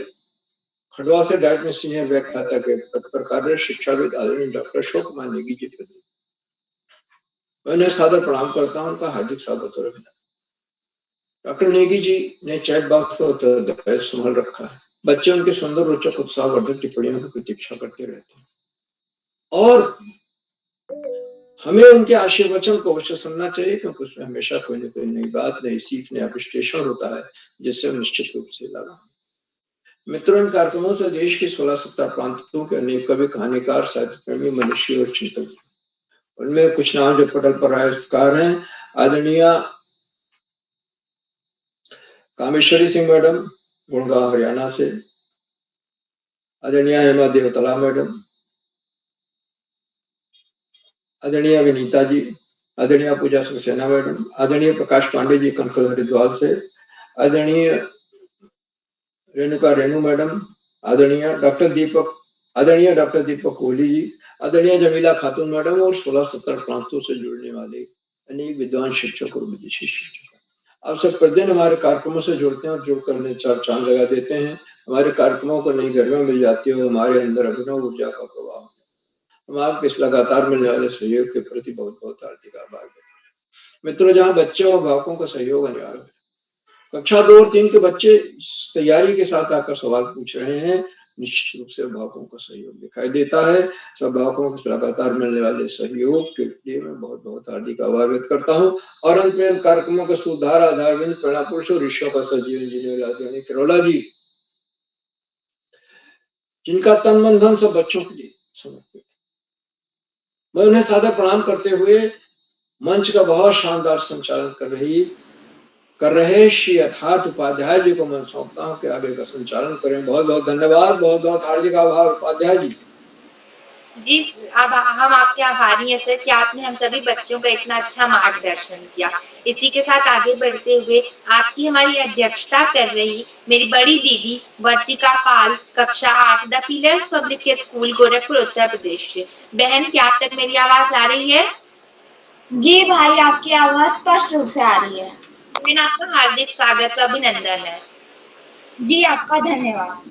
खंडवा से डाइट में सीनियर व्याख्याता के पद पर कार्यरत शिक्षाविद आदरणीय डॉक्टर अशोक कुमार नेगी जी प्रति मैं उन्हें सादर प्रणाम करता हूँ, उनका हार्दिक स्वागत और अभिनंदन। डॉक्टर नेगी जी ने चैट बॉक्स को उत्तरदायित्व संभाल रखा है। बच्चे उनके सुंदर, रोचक, उत्साहवर्धक टिप्पणियों की प्रतीक्षा करते रहते हैं और हमें उनके आशीर्वचन को अवश्य सुनना चाहिए, क्योंकि उसमें हमेशा कोई न कोई नई बात, नई सीख, नया विश्लेषण होता है, जिससे हम निश्चित रूप से लाभ। मित्रों, इन कार्यक्रमों से देश के 16-17 प्रांतों के अनेक कवि, कहानीकार, साहित्य प्रेमी, मनीषी और चिंतक, उनमें कुछ नाम जो पटल पर आए इस प्रकार हैं। आदरणीय कामेश्वरी सिंह मैडम, गुड़गांव हरियाणा से। आदरणीय हेमा देवतला मैडम, आदरणीय विनीता जी, आदरणीय पूजा सक्सेना मैडम, आदरणीय प्रकाश पांडे जी कनकल हरिद्वार से, आदरणीय रेणुका रेणु मैडम, आदरणीय डॉक्टर दीपक कोहली जी, आदरणीय जमीला खातून मैडम और 16-17 प्रांतों से जुड़ने वाले अनेक विद्वान शिक्षक और विदेशी शिक्षक आप सब प्रतिदिन हमारे कार्यक्रमों से जुड़ते हैं और जुड़कर हमें चार चांद लगा देते हैं। हमारे कार्यक्रमों को नई गरिमा मिल जाती है और हमारे अंदर अभिनव ऊर्जा का प्रभाव। हम आपके इस लगातार मिलने वाले सहयोग के प्रति बहुत बहुत हार्दिक आभार व्यक्त करते हैं। मित्रों, जहाँ बच्चों और अभिभावकों का सहयोग अनिवार्य है, कक्षा 2 और 3 के बच्चे तैयारी के साथ आकर सवाल पूछ रहे हैं, निश्चित रूप से अभिभावकों का सहयोग दिखाई देता है। सब अभिभावकों को लगातार मिलने वाले सहयोग के लिए मैं बहुत बहुत हार्दिक आभार व्यक्त करता हूँ। और अंत में कार्यक्रमों का सुधार आधारबिंद प्रणा पुरुष और ईश्वर का सजीव इंजीनियर आदरणीय किरोला जी, जिनका तन मन धन सब बच्चों के लिए समर्पित, मैं उन्हें सादर प्रणाम करते हुए मंच का बहुत शानदार संचालन कर रहे श्री यथार्थ उपाध्याय जी को मैं सौंपता हूँ कि आगे का संचालन करें। बहुत बहुत धन्यवाद, बहुत बहुत हार्दिक आभार उपाध्याय जी। जी, अब हम आपके आभारी हैं सर कि आपने हम सभी बच्चों का इतना अच्छा मार्गदर्शन किया। इसी के साथ आगे बढ़ते हुए आज की हमारी अध्यक्षता कर रही मेरी बड़ी दीदी वर्तिका पाल, कक्षा 8 the pillars public school Gorakhpur Uttar Pradesh से। बहन, क्या आप तक मेरी आवाज आ रही है? जी भाई, आपकी आवाज स्पष्ट रूप से आ रही है। बहन, आपका हार्दिक स्वागत व अभिनंदन है। जी, आपका धन्यवाद।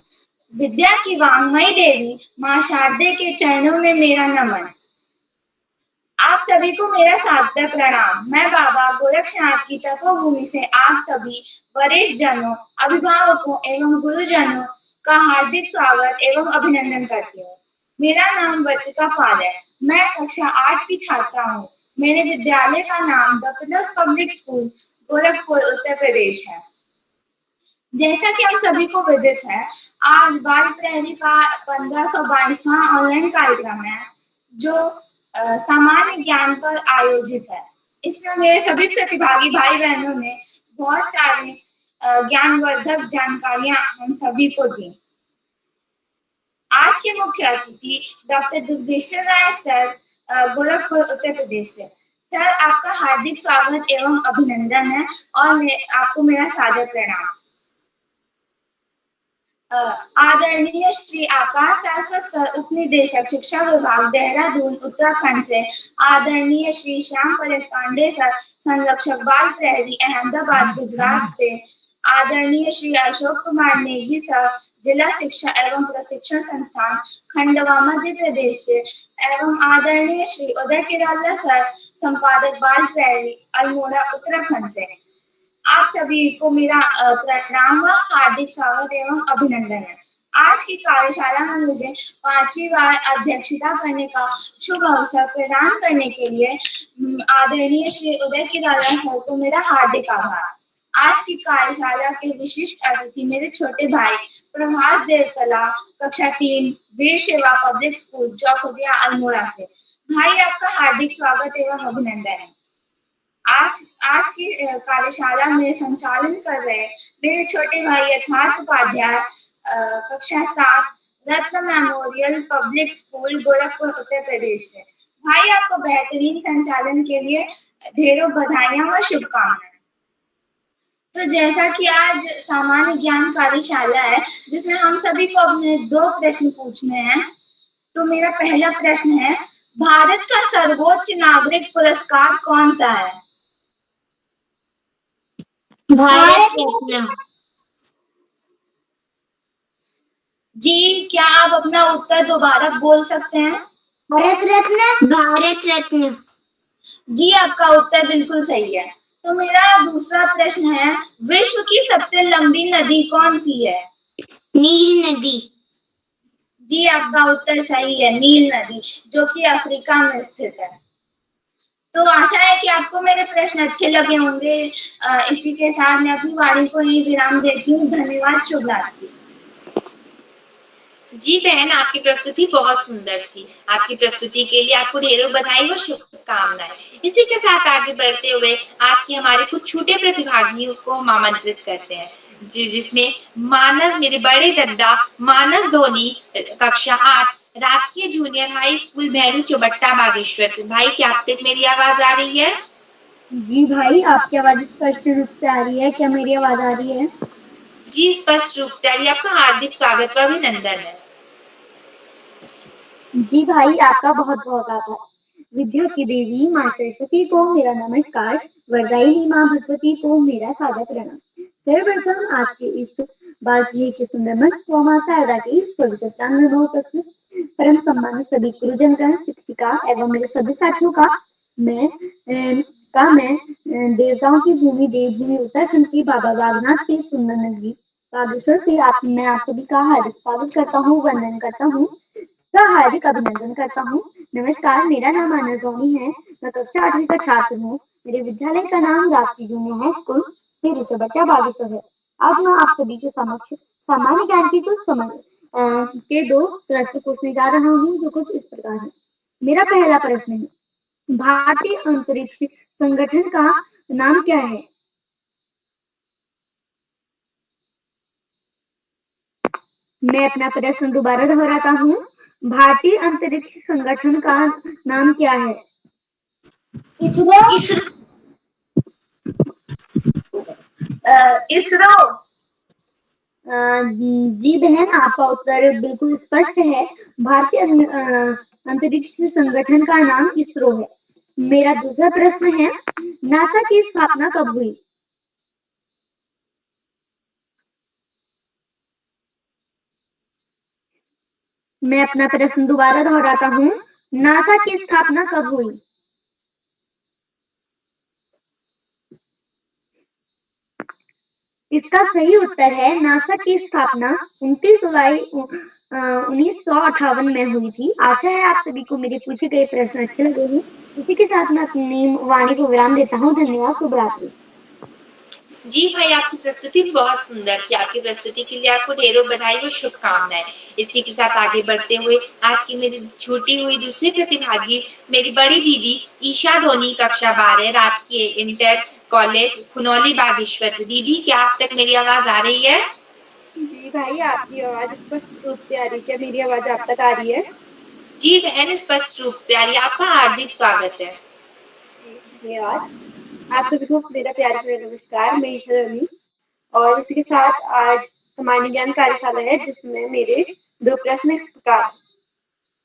विद्या की वांगमयी देवी माँ शारदे के चरणों में मेरा नमन। आप सभी को मेरा सादर प्रणाम। मैं बाबा गोरक्षनाथ की तपोभूमि से आप सभी वरिष्ठ जनों, अभिभावकों एवं गुरुजनों का हार्दिक स्वागत एवं अभिनंदन करती हूँ। मेरा नाम वर्तिका पाल है। मैं कक्षा 8 की छात्रा हूँ। मेरे विद्यालय का नाम the pillars public school Gorakhpur Uttar Pradesh है। जैसा कि हम सभी को विदित है, आज बाल प्रहरी का 1522वां ऑनलाइन कार्यक्रम है, जो सामान्य ज्ञान पर आयोजित है। इसमें मेरे सभी प्रतिभागी भाई बहनों ने बहुत सारी ज्ञानवर्धक जानकारियां हम सभी को दी। आज के मुख्य अतिथि डॉक्टर दुर्गेश्वर राय सर, गोरखपुर उत्तर प्रदेश से। सर, आपका हार्दिक स्वागत एवं अभिनंदन है और आपको मेरा सादर प्रणाम। आदरणीय श्री आकाश शाश्वत सर, उप निदेशक शिक्षा विभाग देहरादून उत्तराखंड से। आदरणीय श्री श्याम परेश पांडे सर, संरक्षक बाल प्रहरी अहमदाबाद गुजरात से। आदरणीय श्री अशोक कुमार नेगी सर, जिला शिक्षा एवं प्रशिक्षण संस्थान खंडवा मध्य प्रदेश से। एवं आदरणीय श्री उदय किरोला सर, संपादक बाल प्रहरी अल्मोड़ा उत्तराखंड से। आप सभी को मेरा प्रणाम व हार्दिक स्वागत एवं अभिनंदन है। आज की कार्यशाला में मुझे 5वीं बार अध्यक्षता करने का शुभ अवसर प्रदान करने के लिए आदरणीय श्री उदय किरोला सर को मेरा हार्दिक आभार। आज की कार्यशाला के विशिष्ट अतिथि मेरे छोटे भाई प्रभास देवतला, कक्षा 3 वीर सेवा पब्लिक स्कूल चौखुटिया अल्मोड़ा से। भाई, आपका हार्दिक स्वागत एवं अभिनंदन है। आज की कार्यशाला में संचालन कर रहे मेरे छोटे भाई यथार्थ उपाध्याय, कक्षा 7 रत्न memorial public school Gorakhpur Uttar Pradesh से। भाई, आपको बेहतरीन संचालन के लिए ढेरों बधाइयां व शुभकामनाएं। तो जैसा कि आज सामान्य ज्ञान कार्यशाला है, जिसमें हम सभी को अपने 2 प्रश्न पूछने हैं। तो मेरा पहला प्रश्न है, भारत का सर्वोच्च नागरिक पुरस्कार कौन सा है? भारत रत्न। जी, क्या आप अपना उत्तर दोबारा बोल सकते हैं? भारत रत्न। भारत रत्न। जी, आपका उत्तर बिल्कुल सही है। तो मेरा दूसरा प्रश्न है, विश्व की सबसे लंबी नदी कौन सी है? नील नदी। जी, आपका उत्तर सही है, नील नदी, जो कि अफ्रीका में स्थित है। तो आशा है कि आपको मेरे प्रश्न अच्छे लगे होंगे। इसी के साथ मैं अपनी वाणी को यही विराम देती हूँ। धन्यवाद, शुभ रात्रि। जी बहन, आपकी प्रस्तुति बहुत सुंदर थी। आपकी प्रस्तुति के लिए आपको ढेरों बधाई व शुभकामनाएं। इसी के साथ आगे बढ़ते हुए आज के हमारे कुछ छोटे प्रतिभागियों को हम आमंत्रित करते हैं, जिसमें मानस, मेरे बड़े दद्दा मानस धोनी, कक्षा 8 राजकीय junior high school Bhairu Chaubatta Bageshwar. भाई, क्या आप तक मेरी आवाज आ रही है? जी भाई, आपकी आवाज स्पष्ट रूप से आ रही है। क्या मेरी आवाज आ रही है? जी, स्पष्ट रूप से आ रही है। आपका हार्दिक स्वागत व अभिनंदन है। जी भाई, आपका बहुत बहुत आभार। विद्या की देवी माँ सरस्वती को मेरा नमस्कार। वरदायिनी माँ भगवती को मेरा सादर प्रणाम। सर्वप्रथम आज के इस बालप्रिय के सुंदर मंच को माँ शारदा के इस पवित्र प्रांगण में उपस्थित परम सम्मानित सभी गुरुजनगण, शिक्षिका एवं मेरे सभी साथियों का मैं देवताओं की भूमि देवभूमि उत्तराखंड की बाबा बागनाथ की सुंदर नगरी बागेश्वर से मैं आप सभी का हार्दिक स्वागत करता हूँ, वंदन करता हूँ, हार्दिक अभिनंदन करता हूँ। नमस्कार, मेरा नाम मानस धोनी है। मैं कक्षा 8वीं का छात्र हूँ। मेरे विद्यालय का नाम राजकीय junior high school Bhairu Chaubatta Bageshwar है। आज मैं आप सभी के समक्ष सामान्य ज्ञान की कुछ समझ के 2 प्रश्न पूछने जा रहा हूँ, जो कुछ इस प्रकार है। मेरा पहला प्रश्न है, भारतीय अंतरिक्ष संगठन का नाम क्या है? मैं अपना प्रश्न दोबारा दोहराता हूँ। भारतीय अंतरिक्ष संगठन का नाम क्या है? इसरो। इसरो। जी बहन, आपका उत्तर बिल्कुल स्पष्ट है। भारतीय अंतरिक्ष संगठन का नाम इसरो है। मेरा दूसरा प्रश्न है, नासा की स्थापना कब हुई? मैं अपना प्रश्न दोबारा दोहराता हूँ। नासा की स्थापना कब हुई? इसका सही उत्तर है, नासा की स्थापना 29 जुलाई 1958 में हुई थी। आशा है आप सभी को मेरे पूछे गए प्रश्न अच्छे लगे हैं। इसी के साथ मैं अपनी वाणी को विराम देता हूँ। धन्यवाद, शुभ रात्रि। जी भाई, आपकी प्रस्तुति बहुत सुंदर थी। आपकी प्रस्तुति के लिए आपको ढेरों बधाई व शुभकामनाएं। इसी के साथ आगे बढ़ते हुए आज की मेरी छूटी हुई दूसरी प्रतिभागी मेरी बड़ी दीदी ईशा धोनी, कक्षा 12 राजकीय इंटर कॉलेज खुनौली बागेश्वर। दीदी, क्या आप तक मेरी आवाज आ रही है? जी भाई, आपकी आवाज स्पष्ट रूप से आ रही है। क्या मेरी आवाज आप तक आ रही है? जी बहन, स्पष्ट रूप से आ रही है। आपका हार्दिक स्वागत है। धन्यवाद। आप सभी को मेरा प्यार भरा नमस्कार। मैं ईशा धोनी और इसी के साथ आज सामान्य ज्ञान कार्यशाला है, जिसमें मेरे 2 प्रश्न इस प्रकार।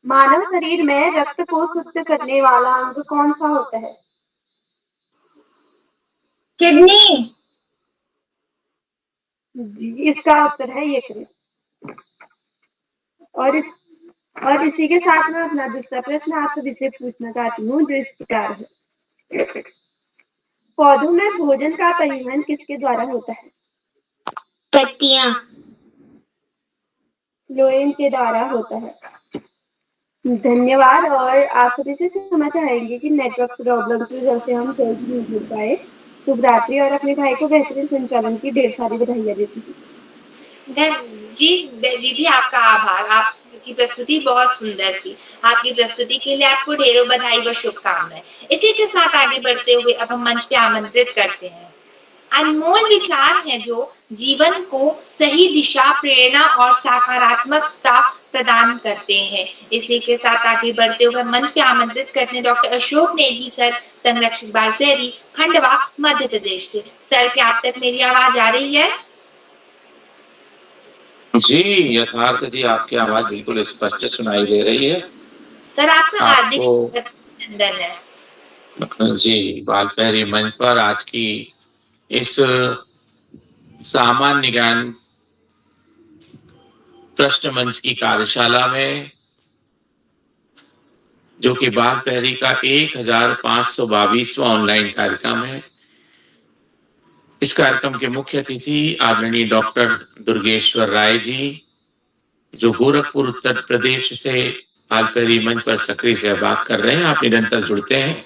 मानव शरीर में रक्त को शुद्ध करने वाला अंग कौन सा होता है? किडनी। जी, इसका उत्तर है यकृत। और इसी के साथ मैं अपना दूसरा प्रश्न आप सभी से पूछना चाहती हूँ, जो इस प्रकार है। पौधों में भोजन का परिवहन किसके द्वारा होता है? पत्तियां। फ्लोएम के द्वारा होता है। धन्यवाद। और आप सभी से क्षमा चाहेंगे कि नेटवर्क प्रॉब्लम की वजह से हम जल्दी नहीं जुड़ पाए। शुभ रात्रि और अपने भाई को बेहतरीन संचालन की ढेर सारी बधाइयाँ देती हूँ। जी दीदी, आपका आभार। आपकी प्रस्तुति बहुत सुंदर थी। आपकी प्रस्तुति के लिए आपको ढेरों बधाई व शुभकामनाएं। इसी के साथ आगे बढ़ते हुए अब हम मंच पे आमंत्रित करते हैं अनमोल विचार हैं जो जीवन को सही दिशा, प्रेरणा और सकारात्मकता प्रदान करते हैं। इसी के साथ आगे बढ़ते हुए मंच पे आमंत्रित करते हैं डॉक्टर अशोक नेगी सर, संरक्षक बाल प्रहरी, खंडवा, मध्य प्रदेश से। सर, क्या आप तक मेरी आवाज आ रही है? जी यथार्थ जी, आपकी आवाज बिल्कुल स्पष्ट सुनाई दे रही है। सर, आपका हार्दिक आपको अभिनंदन है। जी बाल प्रहरी मंच पर आज की इस सामान्य ज्ञान प्रश्न मंच की कार्यशाला में, जो कि बाल प्रहरी का 1522वां ऑनलाइन कार्यक्रम है, इस कार्यक्रम के मुख्य अतिथि आदरणीय डॉक्टर दुर्गेश्वर राय जी, जो गोरखपुर उत्तर प्रदेश से बाल प्रहरी मंच पर सक्रिय सहभाग कर रहे हैं। आप निरंतर जुड़ते हैं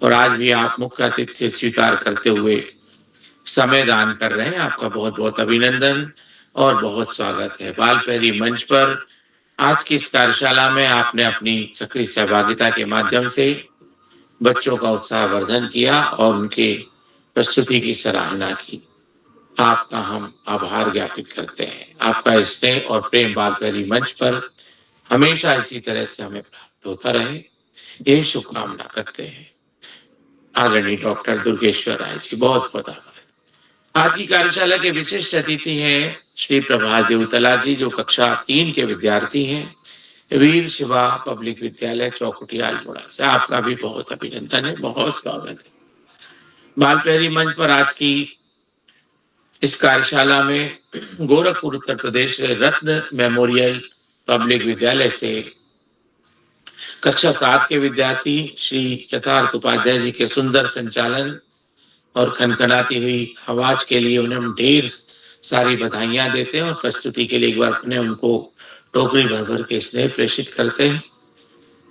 और आज भी आप मुख्य अतिथि स्वीकार करते हुए समय दान कर रहे हैं। आपका बहुत बहुत अभिनंदन और बहुत स्वागत है। बाल प्रहरी मंच पर आज की इस कार्यशाला में आपने अपनी सक्रिय सहभागिता के माध्यम से बच्चों का उत्साहवर्धन किया और उनके प्रस्तुति की सराहना की। आपका हम आभार ज्ञापित करते हैं। आपका स्नेह और प्रेम बालपरी मंच पर हमेशा इसी तरह से हमें प्राप्त होता रहे, यही शुभकामना करते हैं। आदरणीय डॉक्टर दुर्गेश्वर राय जी, बहुत बहुत आभार। आज की कार्यशाला के विशिष्ट अतिथि हैं श्री प्रभात देवतला जी, जो कक्षा 3 के विद्यार्थी हैं, वीर शिवा पब्लिक विद्यालय चौकुटिया अल्मोड़ा से। आपका भी बहुत अभिनंदन है, बहुत स्वागत है। बालपहरी मंच पर आज की इस कार्यशाला में गोरखपुर उत्तर प्रदेश रत्न मेमोरियल पब्लिक विद्यालय से कक्षा 7 के विद्यार्थी श्री यथार्थ उपाध्याय जी के सुंदर संचालन और खनखनाती हुई आवाज के लिए उन्हें हम ढेर सारी बधाइयां देते हैं और प्रस्तुति के लिए एक बार अपने उनको टोकरी भर भर के स्नेह प्रेषित करते हैं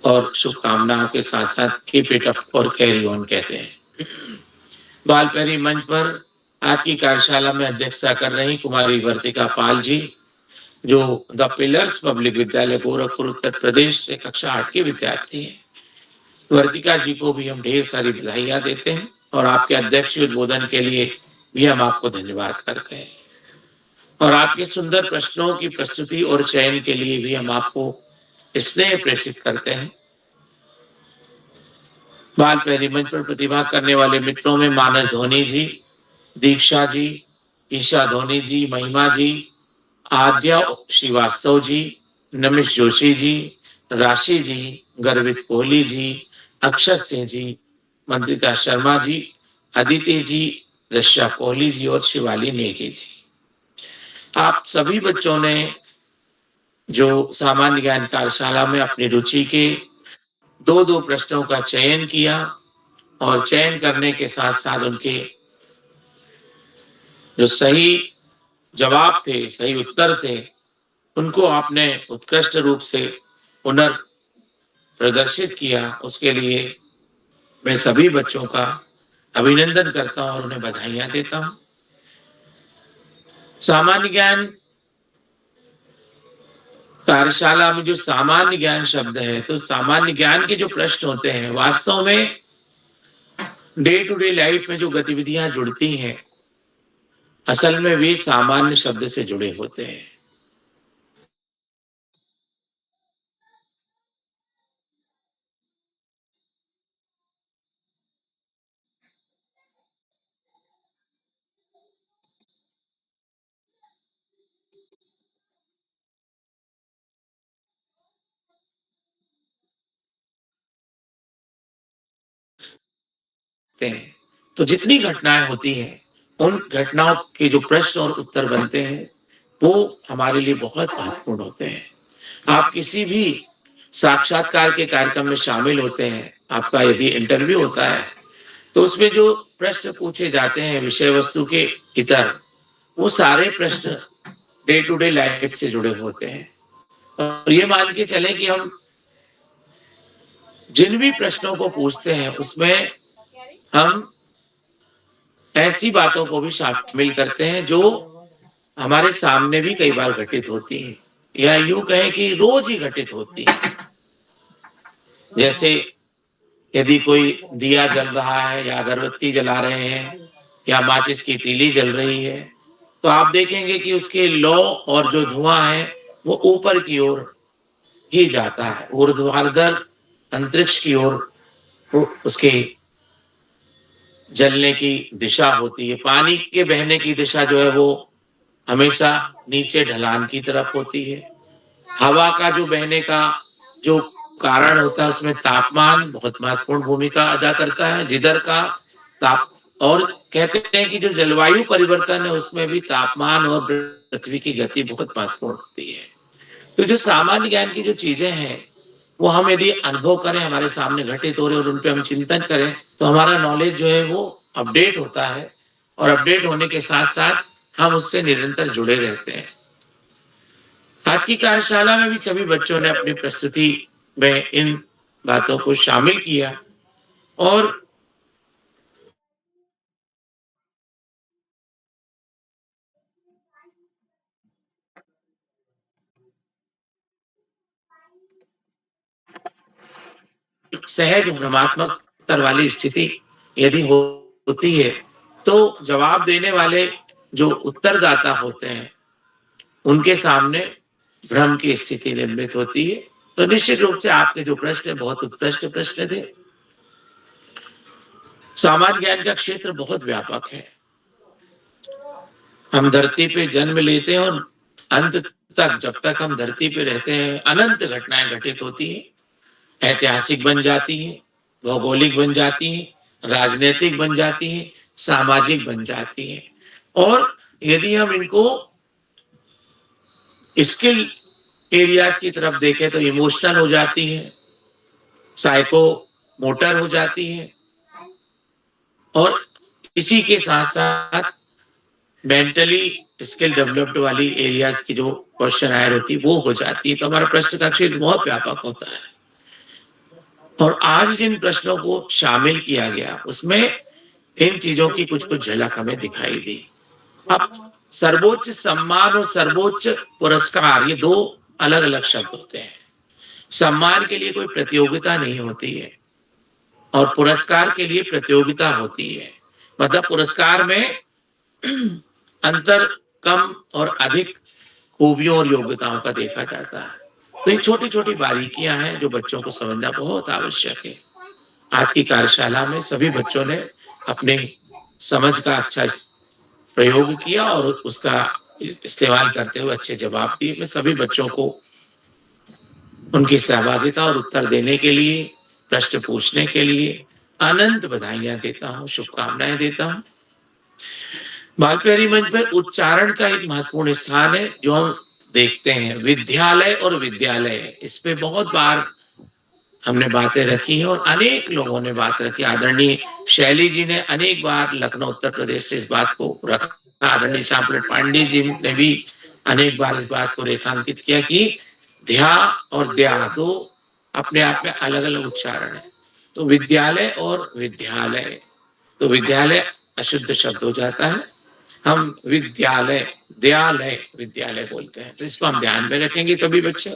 और शुभकामनाओं के साथ साथ कीप इट अप और कैरी ऑन कहते हैं। बालपहरी मंच पर आज की कार्यशाला में अध्यक्षता कर रही कुमारी वर्तिका पाल जी, जो द पिलर्स पब्लिक विद्यालय गोरखपुर उत्तर प्रदेश से कक्षा 8 के विद्यार्थी हैं। वर्तिका जी को भी हम ढेर सारी बधाइयां देते हैं और आपके अध्यक्ष उद्बोधन के लिए भी हम आपको धन्यवाद करते हैं और आपके सुंदर प्रश्नों की प्रस्तुति और चयन के लिए भी हम आपको स्नेह प्रेषित करते हैं। बालपहरी मंच पर प्रतिभा करने वाले मित्रों में मानस धोनी जी, दीक्षा जी, ईशा धोनी जी, महिमा जी, आद्या श्रीवास्तव जी, नमिश जोशी जी, राशि जी, गर्वित कोहली जी, अक्षर सिंह जी, मंत्रिता शर्मा जी, अदिति जी, रश्या कोहली जी और शिवाली नेगी जी। आप सभी बच्चों ने जो सामान्य ज्ञान कार्यशाला में अपनी रुचि के 2-2 प्रश्नों का चयन किया और चयन करने के साथ साथ उनके जो सही जवाब थे, सही उत्तर थे, उनको आपने उत्कृष्ट रूप से प्रदर्शित किया। उसके लिए मैं सभी बच्चों का अभिनंदन करता हूं और उन्हें बधाइयां देता हूं। सामान्य ज्ञान कार्यशाला में जो सामान्य ज्ञान शब्द है, तो सामान्य ज्ञान के जो प्रश्न होते हैं, वास्तव में डे टू डे लाइफ में जो गतिविधियां जुड़ती हैं, असल में वे सामान्य शब्द से जुड़े होते हैं। हैं। तो जितनी घटनाएं होती हैं, उन घटनाओं के जो प्रश्न और उत्तर बनते हैं, वो हमारे लिए बहुत महत्वपूर्ण होते हैं। आप किसी भी साक्षात्कार के कार्यक्रम में शामिल होते हैं, आपका यदि इंटरव्यू होता है, तो उसमें जो प्रश्न पूछे जाते हैं विषय वस्तु के इतर, वो सारे प्रश्न डे टू डे लाइफ से जुड़े होते हैं। और ये मान के चलें कि हम जिन भी प्रश्नों को पूछते हैं, उसमें हम ऐसी बातों को भी शामिल करते हैं जो हमारे सामने भी कई बार घटित होती हैं या यूं कहें कि रोज ही घटित होती हैं। जैसे यदि कोई दिया जल रहा है या अगरबत्ती जला रहे हैं या माचिस की तीली जल रही है, तो आप देखेंगे कि उसके लौ और जो धुआं है वो ऊपर की ओर ही जाता है, ऊर्ध्वाधर अंतरिक्ष की ओर उसकी जलने की दिशा होती है। पानी के बहने की दिशा जो है वो हमेशा नीचे ढलान की तरफ होती है। हवा का जो बहने का जो कारण होता है, उसमें तापमान बहुत महत्वपूर्ण भूमिका अदा करता है। जिधर का ताप और कहते हैं कि जो जलवायु परिवर्तन है, उसमें भी तापमान और पृथ्वी की गति बहुत महत्वपूर्ण होती है। तो जो सामान्य ज्ञान की जो चीजें हैं, वो हम यदि अनुभव करें, हमारे सामने घटित हो रहे और उन पे हम चिंतन करें, तो हमारा नॉलेज जो है वो अपडेट होता है और अपडेट होने के साथ-साथ हम उससे निरंतर जुड़े रहते हैं। आज की कार्यशाला में भी सभी बच्चों ने अपनी प्रस्तुति में इन बातों को शामिल किया और सहज भ्रमात्मक स्तर वाली स्थिति यदि होती है तो जवाब देने वाले जो उत्तरदाता होते हैं उनके सामने भ्रम की स्थिति निर्मित होती है। तो निश्चित रूप से आपके जो प्रश्न बहुत उत्कृष्ट प्रश्न थे। सामान्य ज्ञान का क्षेत्र बहुत व्यापक है। हम धरती पे जन्म लेते हैं और अंत तक, जब तक हम धरती पे रहते हैं, अनंत घटनाएं घटित होती हैं। ऐतिहासिक बन जाती हैं, भौगोलिक बन जाती हैं, राजनीतिक बन जाती हैं, सामाजिक बन जाती हैं। और यदि हम इनको स्किल एरियाज की तरफ देखें तो इमोशनल हो जाती है, साइको मोटर हो जाती है, और इसी के साथ साथ मेंटली स्किल डेवलप्ड वाली एरियाज की जो क्वेश्चन आयर होती है वो हो जाती है। तो हमारा प्रश्न का क्षेत्र बहुत व्यापक होता है। और आज जिन प्रश्नों को शामिल किया गया उसमें इन चीजों की कुछ कुछ झलक हमें दिखाई दी। अब सर्वोच्च सम्मान और सर्वोच्च पुरस्कार, ये दो अलग अलग शब्द होते हैं। सम्मान के लिए कोई प्रतियोगिता नहीं होती है और पुरस्कार के लिए प्रतियोगिता होती है। मतलब पुरस्कार में अंतर कम और अधिक खूबियों और योग्यताओं का देखा जाता है। तो ये छोटी छोटी बारीकियां हैं जो बच्चों को समझना बहुत आवश्यक है। आज की कार्यशाला में सभी बच्चों ने अपने समझ का अच्छा प्रयोग किया और उसका इस्तेमाल करते हुए अच्छे जवाब दिए। मैं सभी बच्चों को उनकी सहभागिता और उत्तर देने के लिए, प्रश्न पूछने के लिए अनंत बधाइयां देता हूं, शुभकामनाएं देता हूं। बालप्यारी मंच पर उच्चारण का एक महत्वपूर्ण स्थान है जो हम देखते हैं। विद्यालय और विद्यालय, इस पे बहुत बार हमने बातें रखी हैं और अनेक लोगों ने बात रखी। आदरणीय शैली जी ने अनेक बार लखनऊ उत्तर प्रदेश से इस बात को रखा। आदरणीय श्याम पांडे जी ने भी अनेक बार इस बात को रेखांकित किया कि ध्या और द्या दो अपने आप में अलग अलग उच्चारण है। तो विद्यालय और विद्यालय, तो विद्यालय अशुद्ध शब्द हो जाता है, हम विद्यालय दयालय विद्यालय बोलते हैं। तो इसको हम ध्यान में रखेंगे सभी बच्चे।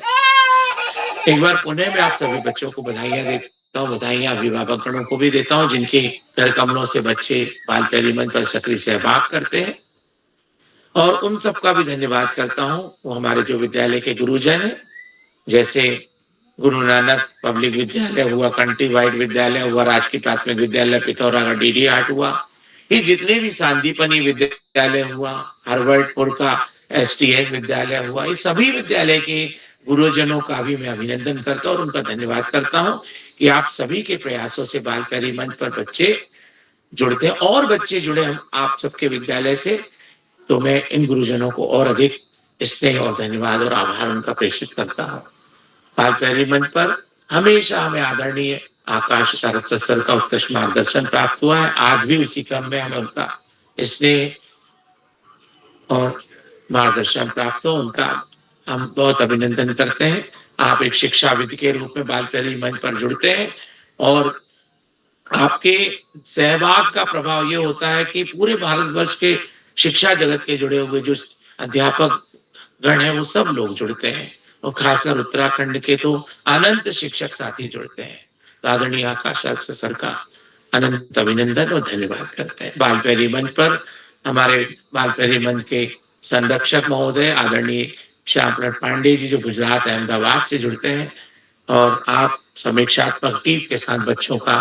एक बार पुनः मैं आप सभी बच्चों को बधाइयां देता हूँ, बधाइयां अभिभावकों को भी देता हूँ जिनके घर कमलों से बच्चे बालप्यारी मंच पर सक्रिय सहभाग करते हैं। और उन सबका भी धन्यवाद करता हूँ वो हमारे जो विद्यालय के गुरुजन हैं, जैसे गुरु नानक पब्लिक विद्यालय हुआ, कंट्री वाइड विद्यालय हुआ, राजकीय प्राथमिक विद्यालय पिथौरा का डीडी हाट हुआ, ये जितने भी सांदीपनी विद्यालय हुआ, हरवर्डपुर का एसटीएस विद्यालय हुआ, ये सभी विद्यालय के गुरुजनों का भी मैं अभिनंदन करता हूँ और उनका धन्यवाद करता हूँ कि आप सभी के प्रयासों से बालप्यारी मंच पर बच्चे जुड़ते हैं और बच्चे जुड़े हम आप सबके विद्यालय से। तो मैं इन गुरुजनों को और अधिक स्नेह और धन्यवाद और आभार उनका प्रेषित करता हूँ। बालप्यारी मंच पर हमेशा हमें आदरणीय आकाश सारस्वत सर का उत्कृष्ट मार्गदर्शन प्राप्त हुआ है। आज भी उसी क्रम में हमें उनका स्नेह और मार्गदर्शन प्राप्त हो, उनका हम बहुत अभिनंदन करते हैं। आप एक शिक्षाविद के रूप में बालप्यारी मंच पर जुड़ते हैं और आपके सहभाग का प्रभाव ये होता है कि पूरे भारतवर्ष के शिक्षा जगत के जुड़े हुए जो अध्यापक गण है वो सब लोग जुड़ते हैं और खासकर उत्तराखंड के तो अनंत शिक्षक साथी जुड़ते हैं। तो आदरणीय आकाश सारस्वत सर का अनंत अभिनंदन और धन्यवाद करते हैं। बालप्यारी मंच पर हमारे बालप्यारी मंच के संरक्षक महोदय आदरणीय श्याम पांडे जी जो गुजरात अहमदाबाद से जुड़ते हैं और आप समीक्षात्मक टीम के साथ बच्चों का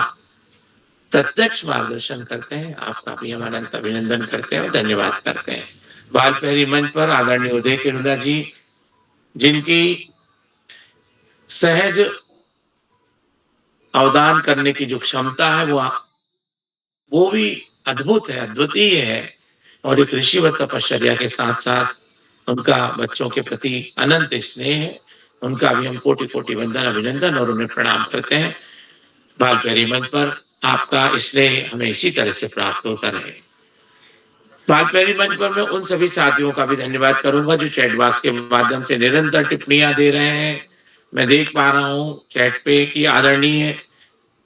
प्रत्यक्ष मार्गदर्शन करते हैं, आपका भी हम अनंत अभिनंदन करते हैं और धन्यवाद करते हैं। बालप्यारी मंच पर आदरणीय उदय किरुना जी जिनकी सहज अवदान करने की जो क्षमता है वो भी अद्भुत है, अद्वितीय है और एक ऋषिवत तपश्चर्या के साथ साथ उनका बच्चों के प्रति अनंत स्नेह है। उनका भी हम कोटि कोटि वंदन अभिनंदन और उन्हें प्रणाम करते हैं। बालप्यारी मंच पर आपका स्नेह हमें इसी तरह से प्राप्त होता रहे। बालप्यारी मंच पर मैं उन सभी साथियों का भी धन्यवाद करूंगा जो चैट बॉक्स के माध्यम से निरंतर टिप्पणियां दे रहे हैं। मैं देख पा रहा हूं चैट पे कि आदरणीय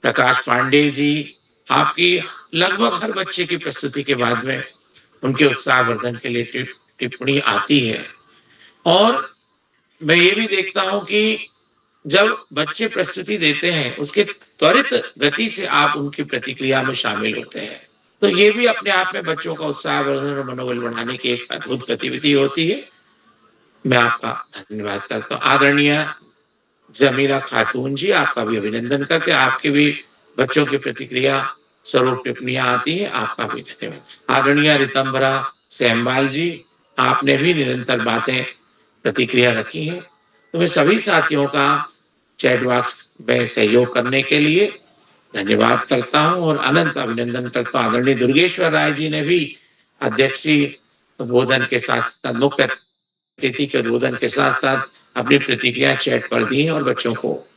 प्रकाश पांडे जी आपकी लगभग हर बच्चे की प्रस्तुति के बाद में उनके उत्साहवर्धन के लिए टिप्पणी आती है और मैं ये भी देखता हूं कि जब बच्चे प्रस्तुति देते हैं, उसके त्वरित गति से आप उनकी प्रतिक्रिया में शामिल होते हैं। तो ये भी अपने आप में बच्चों का उत्साहवर्धन और मनोबल बढ़ाने की एक अद्भुत गतिविधि होती है। मैं आपका धन्यवाद करता हूँ। आदरणीय ज़मीरा खातून जी, आपका भी अभिनंदन करते हैं। आपकी भी बच्चों की प्रतिक्रिया स्वरूप टिप्पणियाँ आती हैं, आपका भी धन्यवाद। आदरणीय रितंबरा सेमवाल जी, आपने भी निरंतर बातें प्रतिक्रिया रखी हैं। तो मैं सभी साथियों का चैट बॉक्स में सहयोग करने के लिए धन्यवाद करता हूँ और अनंत अभिनंदन करता हूँ। आदरणीय दुर्गेश्वर राय जी ने भी अध्यक्षीय उद्बोधन के साथ मुख्य अतिथि के उद्बोधन के साथ-साथ अपनी प्रतिक्रिया चैट पर दी हैं और बच्चों को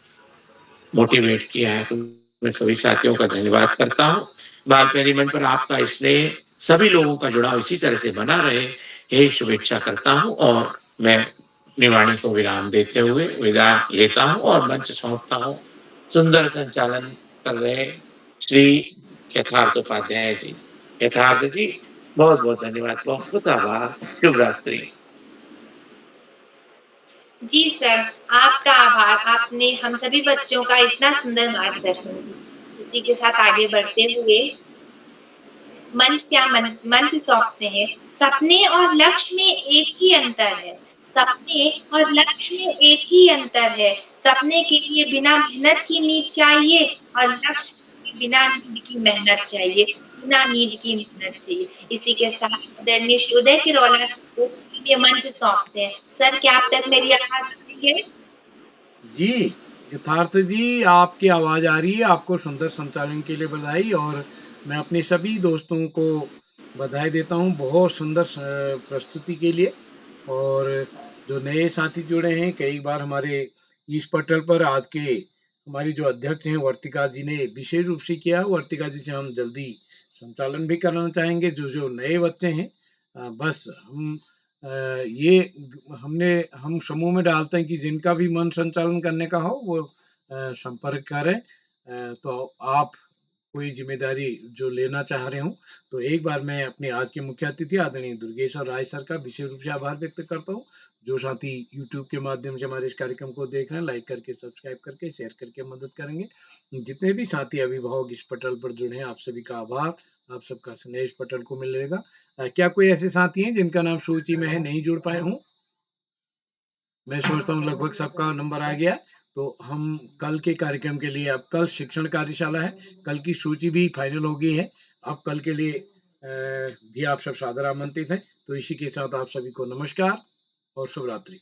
मोटिवेट किया है। तो मैं सभी साथियों का धन्यवाद करता हूँ। बाल प्यारी मंच पर आपका स्नेह, सभी लोगों का जुड़ाव इसी तरह से बना रहे, यही शुभेच्छा करता हूँ और मैं अपनी वाणी को विराम देते हुए विदा लेता हूँ और मंच सौंपता हूँ सुंदर संचालन कर रहे श्री यथार्थ उपाध्याय जी। यथार्थ जी, बहुत-बहुत धन्यवाद, बहुत-बहुत आभार। शुभ रात्रि। जी सर, आपका आभार। आपने हम सभी बच्चों का इतना सुंदर मार्गदर्शन किया। इसी के साथ आगे बढ़ते हुए मंच सौंपते हैं। सपने और लक्ष्य में एक ही अंतर है। सपने और लक्ष्य में एक ही अंतर है। सपने के लिए बिना मेहनत की नींद चाहिए और लक्ष्य के बिना नींद की मेहनत चाहिए। बिना नींद की मेहनत चाहिए। इसी के साथ आदरणीय श्री उदय किरोला को ये मंच सौंपते हैं। सर, क्या आप तक मेरी आवाज़ आ रही है? जी, यथार्थ जी, आपकी आवाज़ आ रही है। आपको सुंदर संचालन के लिए बधाई और मैं अपने सभी दोस्तों को बधाई देता हूँ बहुत सुंदर प्रस्तुति के लिए। और जो नए साथी जुड़े हैं, कई बार हमारे इस पटल पर आज के हमारी जो अध्यक्ष हैं वर्तिका जी ने विशेष रूप से किया। वर्तिका जी से हम जल्दी संचालन भी कराना चाहेंगे। जो नए बच्चे हैं, बस ये हम समूह में डालते हैं कि जिनका भी मन संचालन करने का हो वो संपर्क करें। तो आप कोई जिम्मेदारी जो लेना चाह रहे हो, तो एक बार मैं अपने आज के मुख्य अतिथि आदरणीय दुर्गेश्वर राय सर का विशेष रूप से आभार व्यक्त करता हूँ। जो साथी यूट्यूब के माध्यम से हमारे इस कार्यक्रम को देख रहे हैं, लाइक करके, सब्सक्राइब करके, शेयर करके मदद करेंगे। जितने भी साथी अभिभावक इस पटल पर जुड़े हैं, आप सभी का आभार। आप सबका स्नेह इस पटल को मिलेगा। क्या कोई ऐसे साथी हैं जिनका नाम सूची में है, नहीं जुड़ पाए हों? मैं सोचता हूँ लगभग सबका नंबर आ गया। तो हम कल के कार्यक्रम के लिए, अब कल शिक्षण कार्यशाला है, कल की सूची भी फाइनल हो गई है। अब कल के लिए भी आप सब सादर आमंत्रित हैं। तो इसी के साथ आप सभी को नमस्कार और शुभ रात्रि।